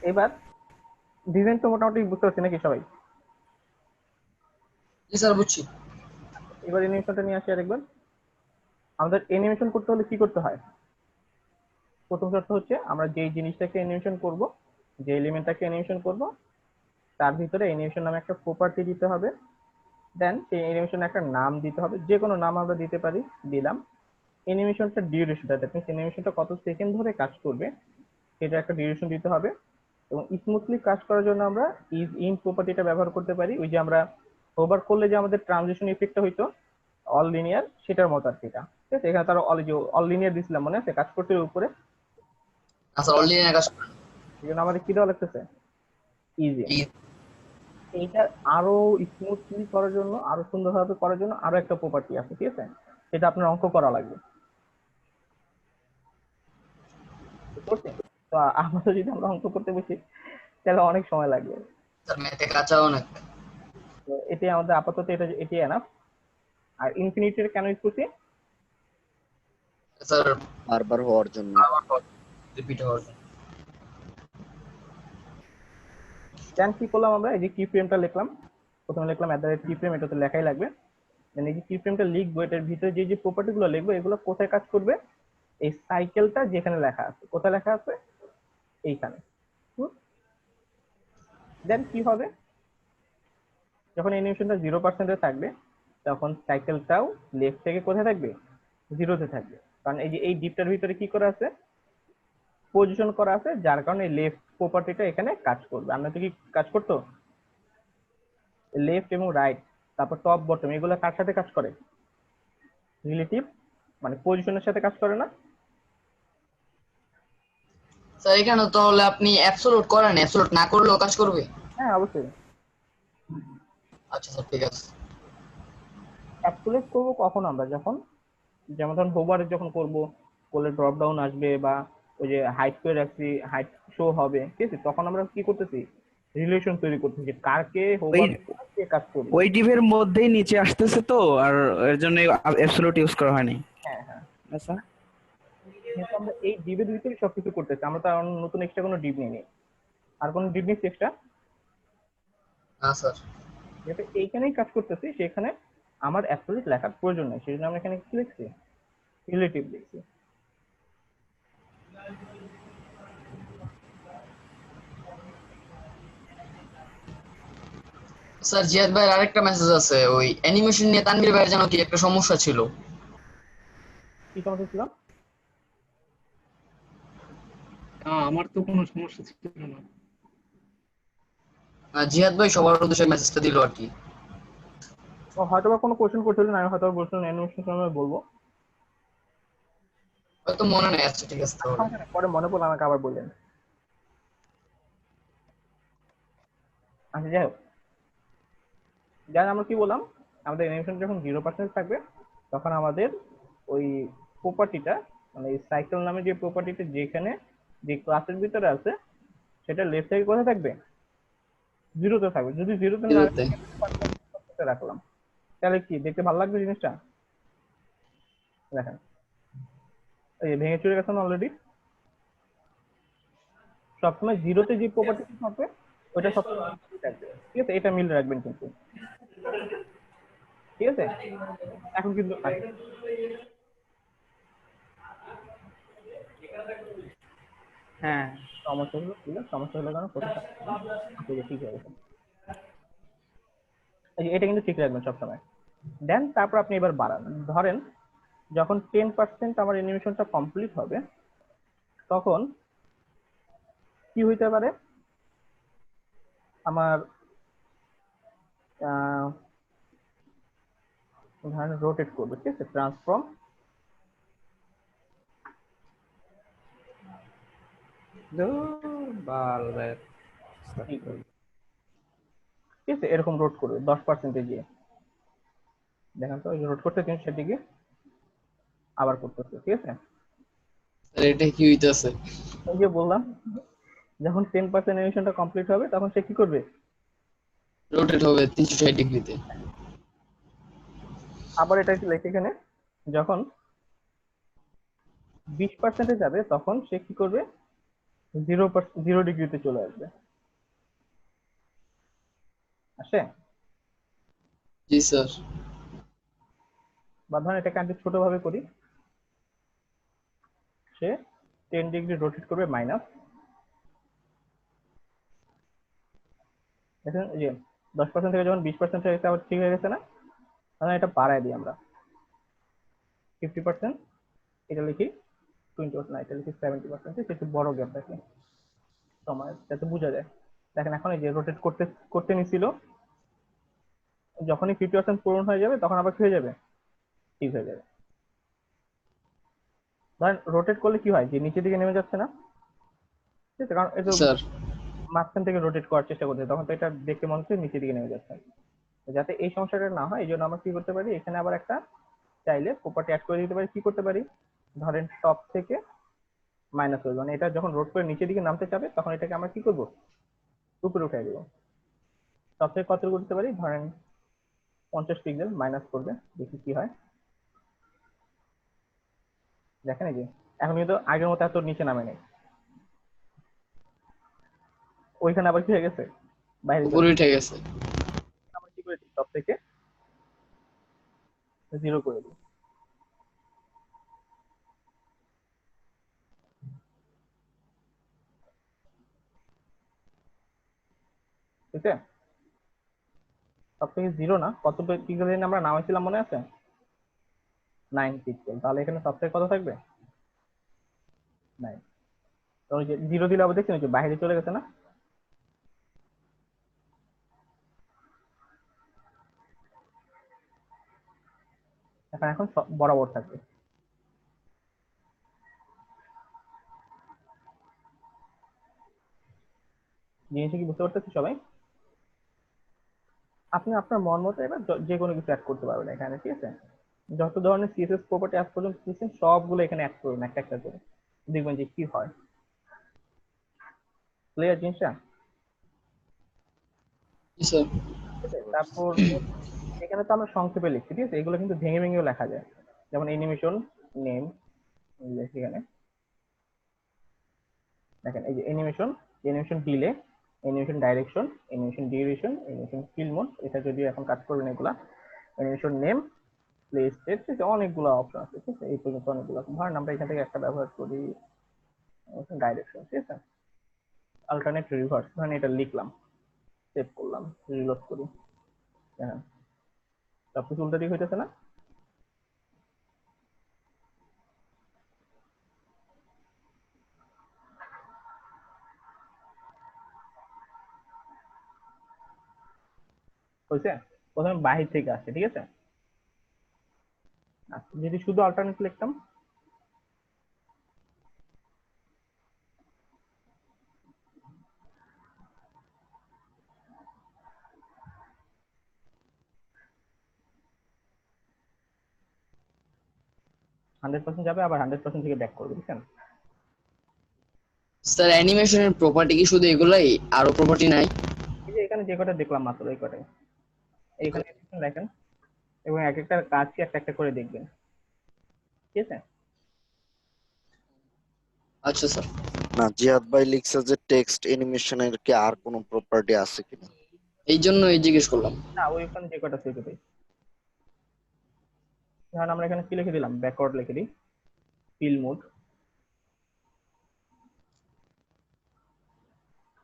এবার ডিজাইন তো মোটামুটি বুঝতে পারছি নাকি সবাই?
জি স্যার বুঝছি।
এবার অ্যানিমেশনটা নিয়ে আসি আরেকবার। আমাদের অ্যানিমেশন করতে হলে কি করতে হয়, প্রথম শর্ত হচ্ছে আমরা যেই জিনিসটাকে অ্যানিমেশন করব, যে এলিমেন্টটাকে অ্যানিমেশন করব, তার ভিতরে অ্যানিমেশন নামে একটা প্রপার্টি দিতে হবে। দেন সেই অ্যানিমেশন একটা নাম দিতে হবে, যে কোনো নাম আমরা দিতে পারি, দিলাম। অ্যানিমেশনটা ডিউরেশনটা, দ্যাট মিনস অ্যানিমেশনটা কত সেকেন্ড ধরে কাজ করবে সেটা একটা ডিউরেশন দিতে হবে। এবং স্মুথলি কাজ করার জন্য আমরা ইজ ইন প্রপার্টিটা ব্যবহার করতে পারি। ওই যে আমরা ওভার করলে যে আমাদের ট্রানজিশন ইফেক্টটা হইতো অল লিনিয়ার, সেটার মতো আর কি এটা, ঠিক আছে। এখানে তার অল লিনিয়ার দিছিলাম মনে আছে কাজ করতে উপরে,
আচ্ছা অলরেডি আকাশ
এই জন্য আমাদের কি দেওয়া লাগতেছে, ইজি।
এই
এইটা আরো স্মুথলি করার জন্য, আরো সুন্দরভাবে করার জন্য আরো একটা প্রপার্টি আছে, ঠিক আছে, সেটা আপনার অঙ্ক করা লাগবে, বুঝতে পারছেন? তো আমাদের যদি আমরা অঙ্ক করতে বসি তাহলে অনেক সময় লাগবে।
স্যার ম্যাথে কাঁচা অনেক।
তো এটাই আমাদের আপাতত, এটি এনাফ। আর ইনফিনিটির কেন ইউজ করছি,
স্যার
বারবার হওয়ার জন্য।
রিপিট হওয়ার জন্য।
দেন কি করলাম আমরা, এই যে কি ফ্রেমটা লিখলাম, প্রথমে লিখলাম কি ফ্রেম, এটা তো লেখাই লাগবে। দেন এই যে কি ফ্রেমটা লিখবো, এটার ভিতরে যে যে প্রপার্টি গুলো লিখবো এগুলো কোথায় কাজ করবে, এই সাইকেলটা যেখানে লেখা আছে, কোথায় লেখা আছে, এইখানে। দেন কি হবে, যখন অ্যানিমেশনটা 0% থাকবে তখন সাইকেলটাও লেফট থেকে কোথায় থাকবে, 0-তে থাকবে। কারণ এই যে এই ডিপটার ভিতরে কি করা আছে, পজিশন করা আছে, যার কারণে লেফট প্রপার্টিটা এখানে কাজ করবে। আমরা তো কি কাজ করতো লেফট এবং রাইট, তারপর টপ বটম এগুলো কার সাথে কাজ করে? রিলেটিভ মানে পজিশনের সাথে কাজ করে না?
স্যার এখানে তাহলে আপনি অ্যাবসলিউট করেন, অ্যাবসলিউট না করলেও কাজ করবে?
হ্যাঁ অবশ্যই।
আচ্ছা স্যার ঠিক আছে।
অ্যাবসলিউট করবো কখন আমরা, যখন যেমন ধরুন হোভার যখন করব, করলে ড্রপ ডাউন আসবে বা ওই যে হাইট করে রাখছি হাইট শো হবে, ঠিক আছে, তখন আমরা কি করতেছি, রিলেশন তৈরি করতেছি যে কারকে
ওই
হোভার কে কাজ করবে।
ওই ডিভের মধ্যেই নিচে আসতেছে তো, আর এর জন্য অ্যাবসলিউট ইউজ করা হয়নি।
হ্যাঁ হ্যাঁ,
আচ্ছা,
যেহেতু আমরা এই ডিবের ভিতরে সবকিছু করতেছি, আমরা তো আর নতুন এক্সট্রা কোনো ডিব নিই, আর কোনো ডিব নিচ্ছি এক্সট্রা,
হ্যাঁ স্যার।
যেহেতু এইখানেই কাজ করতেছি সেখানে আমার অ্যাবসলিউট লেখার প্রয়োজন নেই, সেই জন্য আমরা এখানে কি লিখছি, রিলেটিভ লিখছি।
স্যার জিয়াদ ভাইয়ের আরেকটা মেসেজ আছে, ওই অ্যানিমেশন নিয়ে তানভীর ভাইয়ের যেন কি একটা সমস্যা ছিল।
কি সমস্যা ছিল?
আমার তো কোনো সমস্যা ছিল না।
জিয়াদ ভাই সবার উদ্দেশ্যে মেসেজটা দিল আর কি।
ও হয়তো বা কোনো কোশ্চেন করছিলেন, আমি হয়তো বলছিলাম অ্যানিমেশন সময় বলবো।
হয়তো মনে নেই। আচ্ছা ঠিক আছে তাহলে।
সমস্যা নেই, পরে মনে পড়লে আমাকে আবার বললেন। আচ্ছা যাই হোক, যাই আমরা কি বললাম, আমাদের অ্যানিমেশন যখন 0% থাকবে তখন আমাদের ওই প্রপার্টিটা মানে সাইকেল নামে যে প্রপার্টিটা যেখানে যে ক্লাসের ভিতরে আছে সেটা লেফট সাইড কোথায় থাকবে, জিরোতে থাকবে। যদি জিরোতে না
বিরতে।
রাখলাম তাহলে কি দেখতে ভালো লাগবে জিনিসটা? দেখেন এই যে ভেঙে চুরে গেছে না অলরেডি। সবসময় জিরোতে যে প্রপার্টি থাকবে ওইটা সবসময় থাকবে, ঠিক আছে, এটা মিল রাখবেন কিন্তু, ঠিক আছে। এখন কিন্তু
হ্যাঁ
সমস্যা হলো কি, সমস্যা হলো কারণ কোথায় ঠিক হয়ে গেছে। এই যে এটা কিন্তু ঠিক রাখবেন সবসময়। দেন তারপর আপনি এবার বাড়ান, ধরেন যখন 10% আমার অ্যানিমেশনটা কমপ্লিট হবে তখন কি হইতে পারে, আমার ধরেন রোটেট করবে, ঠিক আছে, ট্রান্সফর্ম ঠিক আছে, এরকম রোট করবে 10% গিয়ে। দেখেন তো রোট করতে কিন্তু সেদিকে আবার করতেছে, ঠিক আছে।
স্যার এটা কি হইতাছে?
এই যে বললাম যখন 10% অ্যানিমেশনটা কমপ্লিট হবে তখন সে কি করবে,
রোটেট হবে 360 ডিগ্রিতে।
আবার এটা কি লেখে এখানে, যখন 20% যাবে তখন সে কি করবে, 0 ডিগ্রিতে চলে আসবে। আসে?
জি স্যার।
বা ধরেন এটাকে আমি ছোট ভাবে করি, সে 10 ডিগ্রি রোটেট করবে মাইনাস, দেখেন এই যে 10% থেকে যখন 20% হয়ে গেছে আবার ঠিক হয়ে গেছে না, তাহলে এটা বাড়ায় দিই আমরা 50%, এটা লিখি 20%, না এটা লিখি 70%, একটু বড় গ্যাপ রাখি সময় যাতে বোঝা যায়। দেখেন এখন এই যে রোটেট করতে করতে নিছিল, যখনই 50% পূরণ হয়ে যাবে তখন আবার কি হয়ে যাবে, ঠিক হয়ে যাবে। ধরেন রোটেট করলে কি হয় যে নিচের দিকে নেমে যাচ্ছে না, ঠিক আছে, কারণ এই তো
স্যার
মাঝখান থেকে রোটেট করার চেষ্টা করছে তখন তো এটা দেখতে মনে হচ্ছে নিচের দিকে নেমে যাচ্ছে। যাতে এই সমস্যাটা না হয় এই জন্য আমরা কি করতে পারি, এখানে আবার একটা চাইলে প্রপার্টি অ্যাড করে দিতে পারি। কি করতে পারি, ধরেন টপ থেকে মাইনাস করবো, মানে এটা যখন রোড করে নিচের দিকে নামতে চাবে তখন এটাকে আমরা কি করব, উপরে উঠাই দেবো। টপ থেকে কত করতে পারি, ধরেন 50 পিক্সেল মাইনাস করবে, দেখি কি হয়। দেখেন এই যে এখন কিন্তু আগের মতো এত নিচে নামে নেই, ওইখানে আবার কি হয়ে গেছে, বাইরে চলে
উপরে
গেছে।
উঠে গেছে।
আমরা কি করেছি, টপ থেকে 0 করে দিই, ঠিক আছে। টপ থেকে 0 না, কত পিক্সেল আমরা নামাইছিলাম মনে আছে, 9 পিক্সেল, তাহলে এখানে টপ থেকে কত থাকবে, 9। তো ওই যে 0 দিলে আবার দেখছেন যে বাইরে চলে গেছে না। এখন বরাবর থাকবে। জিনিসটা কি বুঝতে পারতেছি সবাই? আপনি আপনার মন মতো এবার যে কোনো কিছু অ্যাড করতে পারবেন এখানে, ঠিক আছে? যত ধরনের সিএসএস প্রপার্টি আজ পর্যন্ত দিয়েছেন সবগুলো এখানে অ্যাড করুন একটা একটা করে, দেখবেন যে কি হয়। ক্লিয়ার জিনিসটা?
জি স্যার।
ঠিক আছে, তারপর এখানে তো আমরা সংক্ষেপে লিখছি, ঠিক আছে? এগুলো কিন্তু ভেঙে ভেঙেও লেখা যায়, যেমন অ্যানিমেশন নেম এখানে দেখেন, এই যে animation, animation delay, animation direction, animation duration, animation kill mode, এটা যদি এখন কাজ করবেন এগুলা, অ্যানিমেশন নেম, প্লে স্টেট, ঠিক আছে? অনেকগুলো অপশন আছে, ঠিক আছে? এই পর্যন্ত অনেকগুলো। ধরেন আমরা এখান থেকে একটা ব্যবহার করি ডাইরেকশন, ঠিক আছে? অল্টারনেট রিভার্স, ধরেন এটা লিখলাম, সেভ করলাম, রিলোড করি, হ্যাঁ সবকিছু উল্টা দিক হইতেছে না? হয়েছে? প্রথমে বাহির থেকে আসছে, ঠিক আছে? আচ্ছা, যদি শুধু অল্টারনেট লিখতাম, হান্ড্রেড পার্সেন্ট যাবে, আবার 100% থেকে ব্যাক করবে, বুঝছেন?
স্যার অ্যানিমেশনের প্রপার্টি কি শুধু এগুলাই, আরো প্রপার্টি নাই?
এই যে এখানে যে কটা দেখলাম মাত্র এই কটাই, এইখানে দেখেন, এবং এক একটা কাজকে একটা একটা করে দেখবেন, ঠিক আছে?
আচ্ছা স্যার।
না, জিহাদ ভাই লিখছে যে টেক্সট অ্যানিমেশনের কি আর কোনো প্রপার্টি আছে কিনা।
এই জন্যই জিজ্ঞেস করলাম।
না, ওইখানে যে কটা সেই কটাই। ধরেন আমরা এখানে কি লিখে দিলাম, ব্যাকওয়ার্ড লিখে দিই, ফিল মোড,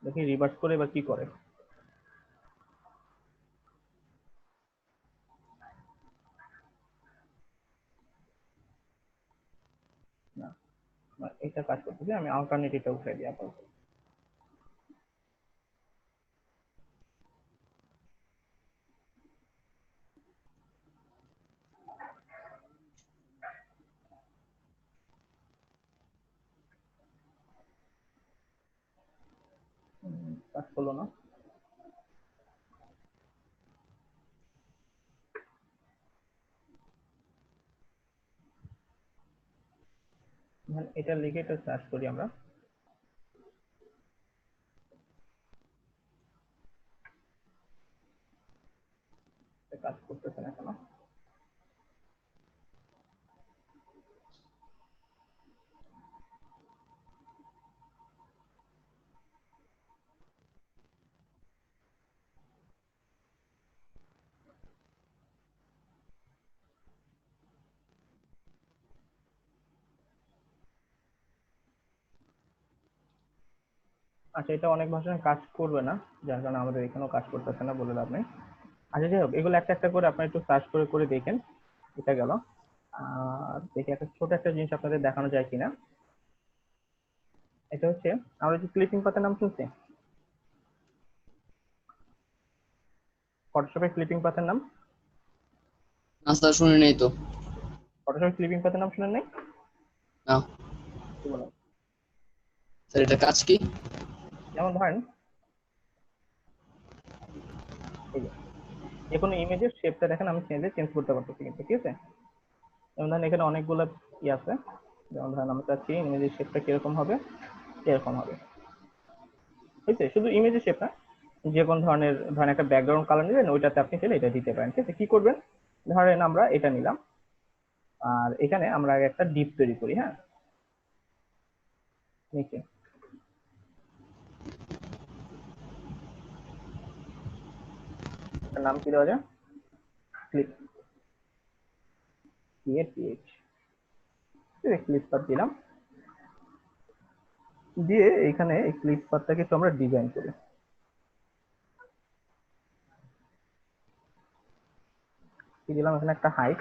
দেখি রিভার্স করে এবার কি করে। না, এটা কাজ করতেছে, আমি অল্টারনেটিভটা উঠাই দিই আপাতত। কাজ করলো না। এটা লিখে এটা সার্চ করি আমরা, কাজ করতেছে না কেন? আচ্ছা, এটা অনেক ভাষায় কাজ করবে না, যার কারণে আমাদের এখানেও কাজ করতেছে না, বলে লাভ নেই। আচ্ছা, যাই হোক, এগুলো একটা একটা করে আপনারা একটু সার্চ করে করে দেখেন। এটা গেল। আর দেখি একটা ছোট একটা জিনিস আপনাদের দেখানো যায় কিনা। এটা হচ্ছে, আমরা যে ক্লিপিং পাতার নাম শুনছি, ফটোশপের ক্লিপিং পাতার নাম,
না স্যার শুনি নাই তো।
ফটোশপের ক্লিপিং পাতার নাম শুনেন নাই?
না
কি বলেন?
স্যার, এটা কাজ কি?
যেমন ধরেন, এই যে কোনো ইমেজের শেপটা দেখেন, আমি চেঞ্জ করতে পারতেছি কিন্তু, ঠিক আছে? যেমন ধরেন এখানে অনেকগুলো আছে, যেমন ধরেন আমি চাচ্ছি ইমেজের শেপটা কিরকম হবে, এরকম হবে, ঠিক আছে? শুধু ইমেজের শেপ না, যে কোনো ধরনের, ধরেন একটা ব্যাকগ্রাউন্ড কালার নেবেন, ওইটাতে আপনি চাইলে এটা দিতে পারেন, ঠিক আছে? কি করবেন, ধরেন আমরা এটা নিলাম, আর এখানে আমরা আগে একটা ডিপ তৈরি করি, হ্যাঁ, নিচে এটার নাম কি দেওয়া যায়, ক্লিপ, পিএইচ, ক্লিপ পাথ দিলাম, দিয়ে এখানে এই ক্লিপ পাথটাকে একটু আমরা ডিজাইন করি। কি দিলাম এখানে, একটা হাইট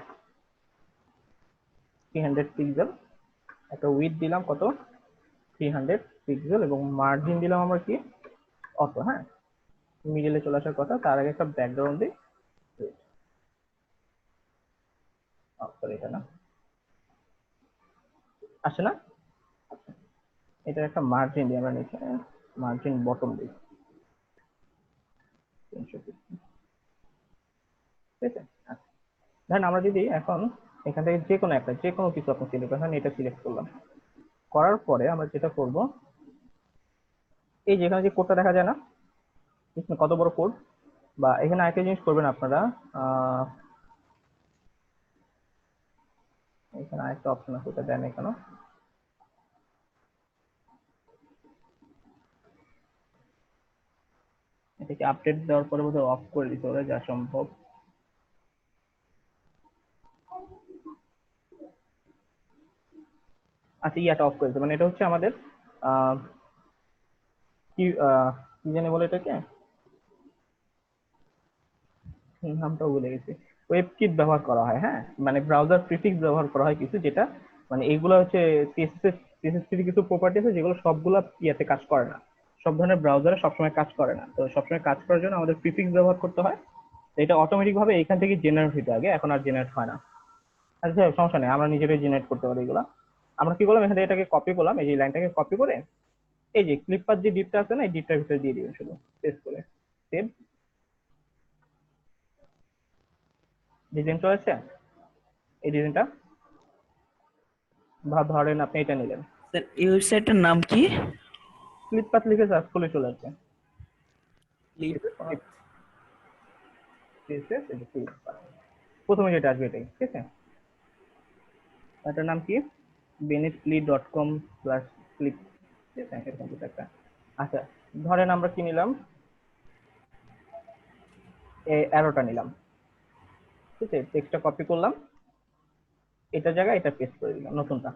300 পিক্সেল, একটা উইডথ দিলাম কত, 300 পিক্সেল, এবং মার্জিন দিলাম আমরা কি, অত, হ্যাঁ, মিডলে চলে আসার কথা, তার আগে একটা ব্যাকগ্রাউন্ড দিই, সরি এটা না, আসে না, এটা একটা মার্জিন দিই আমরা নিচে, মার্জিন বটম দিই 350, ঠিক আছে। আচ্ছা, ধরেন আমরা যদি এখন এখান থেকে যে কোনো কিছু আপনি সিলেক্ট করেন, এটা সিলেক্ট করলাম, করার পরে আমরা যেটা করব, এই যে এখানে যে কোডটা দেখা যায় না, এখানে কত বড় কোড, বা এখানে আরেকটা জিনিস করবেন আপনারা, এখানে আরেকটা অপশন আছে, এটা দেন এখানে, এটাকে আপডেট দেওয়ার পরে বোধহয় অফ করে দিতে হবে যা সম্ভব। আচ্ছা, ইয়াটা অফ করে দিতে, মানে এটা হচ্ছে আমাদের আহ, কি জানি বলে এটাকে, নামটা ভুলে গেছি, ওয়েবকিট ব্যবহার করা হয়, হ্যাঁ, মানে ব্রাউজার প্রিফিক্স ব্যবহার করা হয় কিছু, যেটা মানে এইগুলো হচ্ছে সিএসএস কিছু প্রপার্টি আছে যেগুলো সবগুলা ইয়াতে কাজ করে না, সব ধরনের ব্রাউজারে সবসময় কাজ করে না, তো সবসময় কাজ করার জন্য আমাদের প্রিফিক্স ব্যবহার করতে হয়। তো এটা অটোমেটিক ভাবে এখান থেকে জেনারেট হইতে আগে, এখন আর জেনারেট হয় না। আচ্ছা সমস্যা নেই, আমরা নিজেরাই জেনারেট করতে পারি এগুলা। আমরা কি করলাম, এখান থেকে এটাকে কপি করলাম, এই যে লাইনটাকে কপি করে এই যে ক্লিপার যে ডিপটা আছে না, এই ডিপটার ভিতরে দিয়ে দিবেন, শুধু পেস্ট করে সেভ, ডিজাইন চলেছে, এই ডিজাইনটা ধরেন আপনি এটা নিলেন,
স্যার এই ওয়েবসাইটটার নাম কি?
ক্লিপপাথ লিখে সার্চ করলে চলে আসবে,
ক্লিপপাথ।
CSS, এই যে ক্লিপপাথ, প্রথমে যেটা আসবে এটাই, ঠিক আছে। এটার নাম কি, benetly.com/clip, ঠিক আছে, এরকম কিছু একটা। আচ্ছা, ধরেন আমরা কি নিলাম, এই অ্যারোটা নিলাম, ঠিক আছে, টেক্সটটা কপি করলাম, এটা জায়গায় এটা পেস্ট করে দিলাম, নতুনটা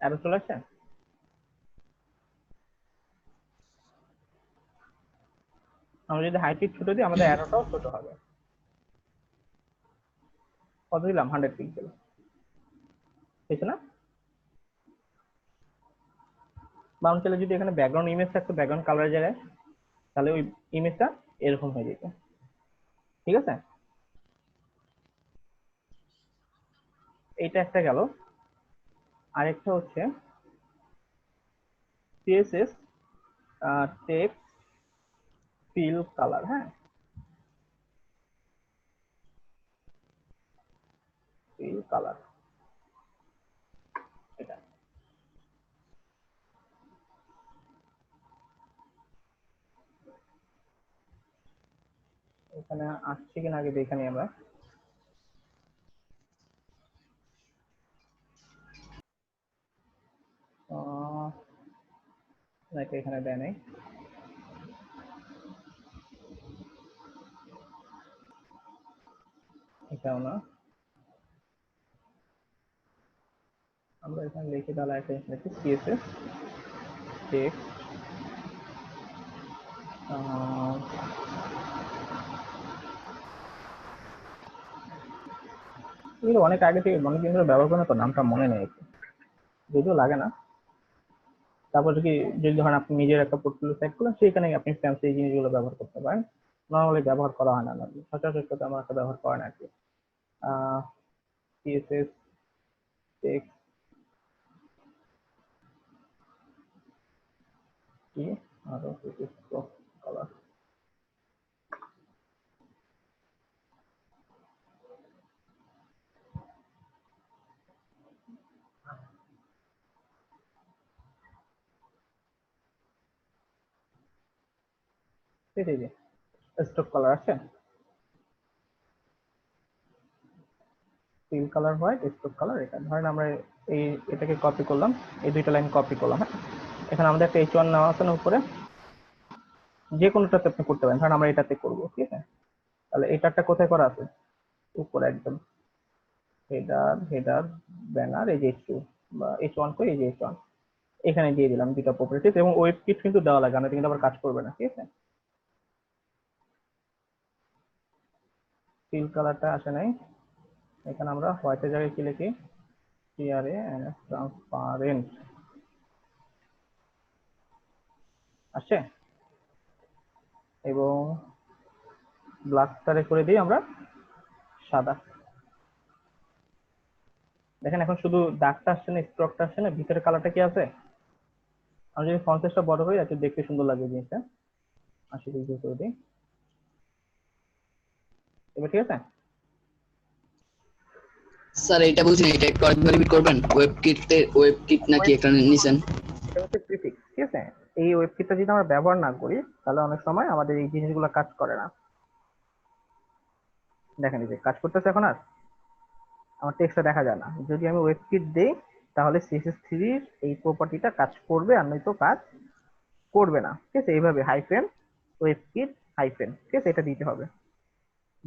অ্যারো চলে আসছে। আমরা যদি হাইট ছোট দিই, আমাদের অ্যারোটাও ছোট হবে। কত দিলাম, 100 পিক্সেল, ঠিক না? বা আমি চাইলে যদি এখানে ব্যাকগ্রাউন্ড ইমেজ থাকতো, ব্যাকগ্রাউন্ড কালারের জায়গায়, তাহলে ওই ইমেজটা এরকম হয়ে যেত, ঠিক আছে। এইটা একটা গেল, আরেকটা হচ্ছে সিএসএস টেক্সট ফিল কালার, হ্যাঁ, ফিল কালার, এটা এখানে আসছে কিনা আগে দেখে নিই আমরা। নাকি এখানে দেয় নাই, এটাও না, আমরা এখানে লিখে তাহলে একটা জিনিস লিখি, সিএসএস টেক্সট, এগুলো অনেক আগে থেকে অনেক দিন ধরে ব্যবহার করে, তো নামটা মনে নেই একটু, যদিও লাগে না। তারপর যদি ধরেন আপনি নিজের একটা পোর্টফোলিও সেট করলেন, সেখানে আপনি ফ্যান্সি এই জিনিসগুলো ব্যবহার করতে পারেন, নর্মালি ব্যবহার করা হয় না, সচরাচর তেমন একটা ব্যবহার করে না আর কি। সিএসএস টেক্সট কি, আরো কালার, ঠিক আছে, স্ট্রোক কালার আছে, fill colour white, stroke colour, এটা ধরেন আমরা এই এটাকে কপি করলাম, এই দুইটা লাইন কপি করলাম, হ্যাঁ, এখানে আমাদের একটা H1 নেওয়া আছে না উপরে, যে কোনোটাতে আপনি করতে পারেন, ধরেন আমরা এটাতে করবো, ঠিক আছে। তাহলে এটারটা কোথায় করা আছে, উপরে একদম, হেডার হেডার ব্যানার, এই যে H2 বা H1 কই, এই যে H1, এখানে দিয়ে দিলাম দুটো প্রপার্টিজ, এবং ওয়েব কিট কিন্তু দেওয়া লাগে, না কিন্তু আবার কাজ করবে না, ঠিক আছে। ফিল কালারটা আসে নাই, এখানে আমরা হোয়াইটের জায়গায় কি লিখি, ট্রান্সপারেন্ট আসছে, এবং ব্ল্যাক কালারে করে দিই আমরা সাদা। দেখেন এখন শুধু দাগটা আসছে না, স্ট্রোকটা আসছে না, ভিতরে কালারটা কি আছে? আমি যদি ফন্ট সাইজটা বড় করি একটু দেখতে সুন্দর লাগবে জিনিসটা। 80 ডিগ্রি করে দিই, এবার ঠিক আছে।
স্যার এটা বুঝিনি, এটা একটু আরেকবার রিপিট করবেন? ওয়েব কিট নাকি একটা নিছেন?
এটা হচ্ছে প্রিফিক্স, ঠিক আছে। এই ওয়েব কিটটা যদি আমরা ব্যবহার না করি তাহলে অনেক সময় আমাদের এই জিনিসগুলো কাজ করে না। দেখেন এই যে কাজ করতেছে এখন, আর আমার টেক্সটটা দেখা যায় না। যদি আমি ওয়েব কিট দেই তাহলে CSS3 এর এই প্রপার্টিটা কাজ করবে, আর নয়তো কাজ করবে না, ঠিক আছে। এইভাবে হাইফেন ওয়েব কিট হাইফেন, ঠিক আছে, এটা দিতে হবে।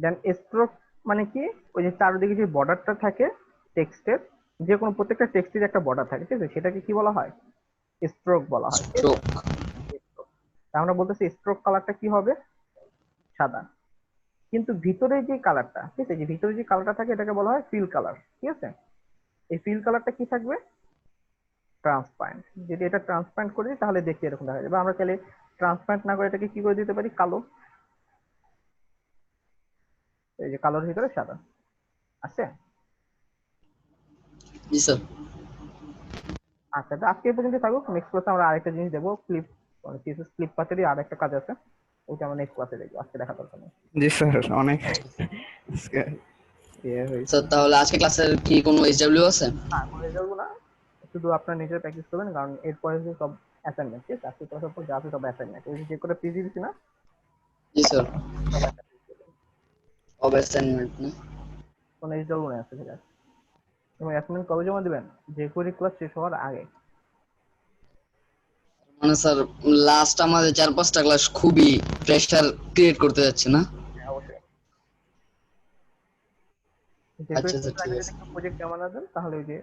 দেন স্ট্রোক মানে কি, ওই যে চারদিকে যে বর্ডারটা থাকে টেক্সটের, যে কোনো প্রত্যেকটা টেক্সটের একটা বর্ডার থাকে, ঠিক আছে, সেটাকে কি বলা হয়? স্ট্রোক বলা হয়।
স্ট্রোক।
তা আমরা বলতেছি স্ট্রোক কালারটা কি হবে? সাদা। কিন্তু ভিতরে যে কালারটা, ঠিক আছে, যে ভিতরে যে কালারটা থাকে এটাকে বলা হয় ফিল কালার, ঠিক আছে। এই ফিল কালারটা কি থাকবে? ট্রান্সপারেন্ট। যদি এটা ট্রান্সপারেন্ট করে দিই তাহলে দেখতে এরকম দেখা যাবে। আমরা চাইলে ট্রান্সপারেন্ট না করে এটাকে কি করে দিতে পারি? কালো। এই যে কালোর ভিতরে সাদা আছে।
জি স্যার।
আচ্ছা, তো আজকে এই পর্যন্ত থাকুক। নেক্সট ক্লাসে আমরা আরেকটা জিনিস দেবো, ক্লিপ, CSS ক্লিপ পাতেরই আর একটা কাজ আছে, ওইটা আমরা নেক্সট ক্লাসে দেখবো, আজকে দেখা দরকার নেই।
জি স্যার, অনেক ইয়ে হয়েছে।
স্যার তাহলে আজকে ক্লাসের কি কোনো SW আছে?
না, করে যাবো না, শুধু আপনার নিজের প্র্যাকটিস করবেন, কারণ এরপরে যে সব অ্যাসাইনমেন্ট, ঠিক আছে, আজকে ক্লাসের পর যা আছে সব অ্যাসাইনমেন্ট, ওই যে করে পিজি দিচ্ছি না,
জি স্যার।
সব assignment।
সব অ্যাসাইনমেন্ট না?
কোনো এইচডব্লিউ মনে আছে, ঠিক আছে। এবং অ্যাসাইনমেন্ট কবে জমা দিবেন? যে করে ক্লাস শেষ হওয়ার আগে।
মানে স্যার লাস্ট আমাদের 4-5টা ক্লাস খুবই প্রেসার ক্রিয়েট করতে যাচ্ছে না?
হ্যাঁ, অবশ্যই। যে করে
আচ্ছা স্যার,
ক্লাসের
ঠিক
আগে যদি
আছে।
একটু প্রজেক্ট জমা না দেন তাহলে ওই যে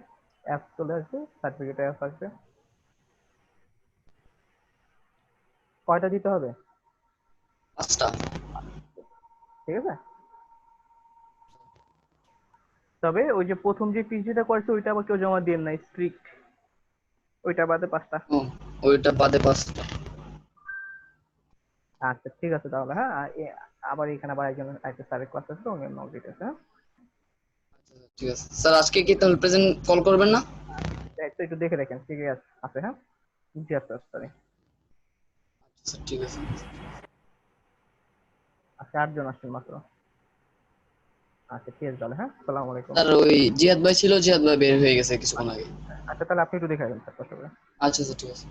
অ্যাপ চলে আসবে, সার্টিফিকেট অ্যাপ আসবে। কয়টা দিতে হবে?
5টা।
ঠিক আছে। তবে ওই যে প্রথম যে পিজিটা করেছে ওইটা আবার কেউ জমা দিয়ে নাই, স্ট্রিক্ট, ওইটা বাদে 5টা।
ও, ওইটা বাদে 5টা।
আচ্ছা ঠিক আছে তাহলে, হ্যাঁ। আবার এখানে আবার একজন একটা স্যারের ক্লাস আছে, ওনার নক দিতেছে, হ্যাঁ।
ঠিক আছে স্যার, আজকে কি তাহলে প্রেজেন্ট কল করবেন না?
একটু একটু দেখে দেখেন ঠিক আছে, হ্যাঁ। জি আচ্ছা, সরি।
স্যার ঠিক আছে।
আচ্ছা 8 জন আসছেন মাত্র। আচ্ছা ঠিক আছে তাহলে, হ্যাঁ, আসসালামু আলাইকুম।
স্যার ওই জিহাদ ভাই ছিল, জিহাদ ভাই বের হয়ে গেছে কিছুক্ষণ আগে।
আচ্ছা তাহলে আপনি একটু দেখে রাখবেন স্যার, কষ্ট করে।
আচ্ছা স্যার, ঠিক আছে।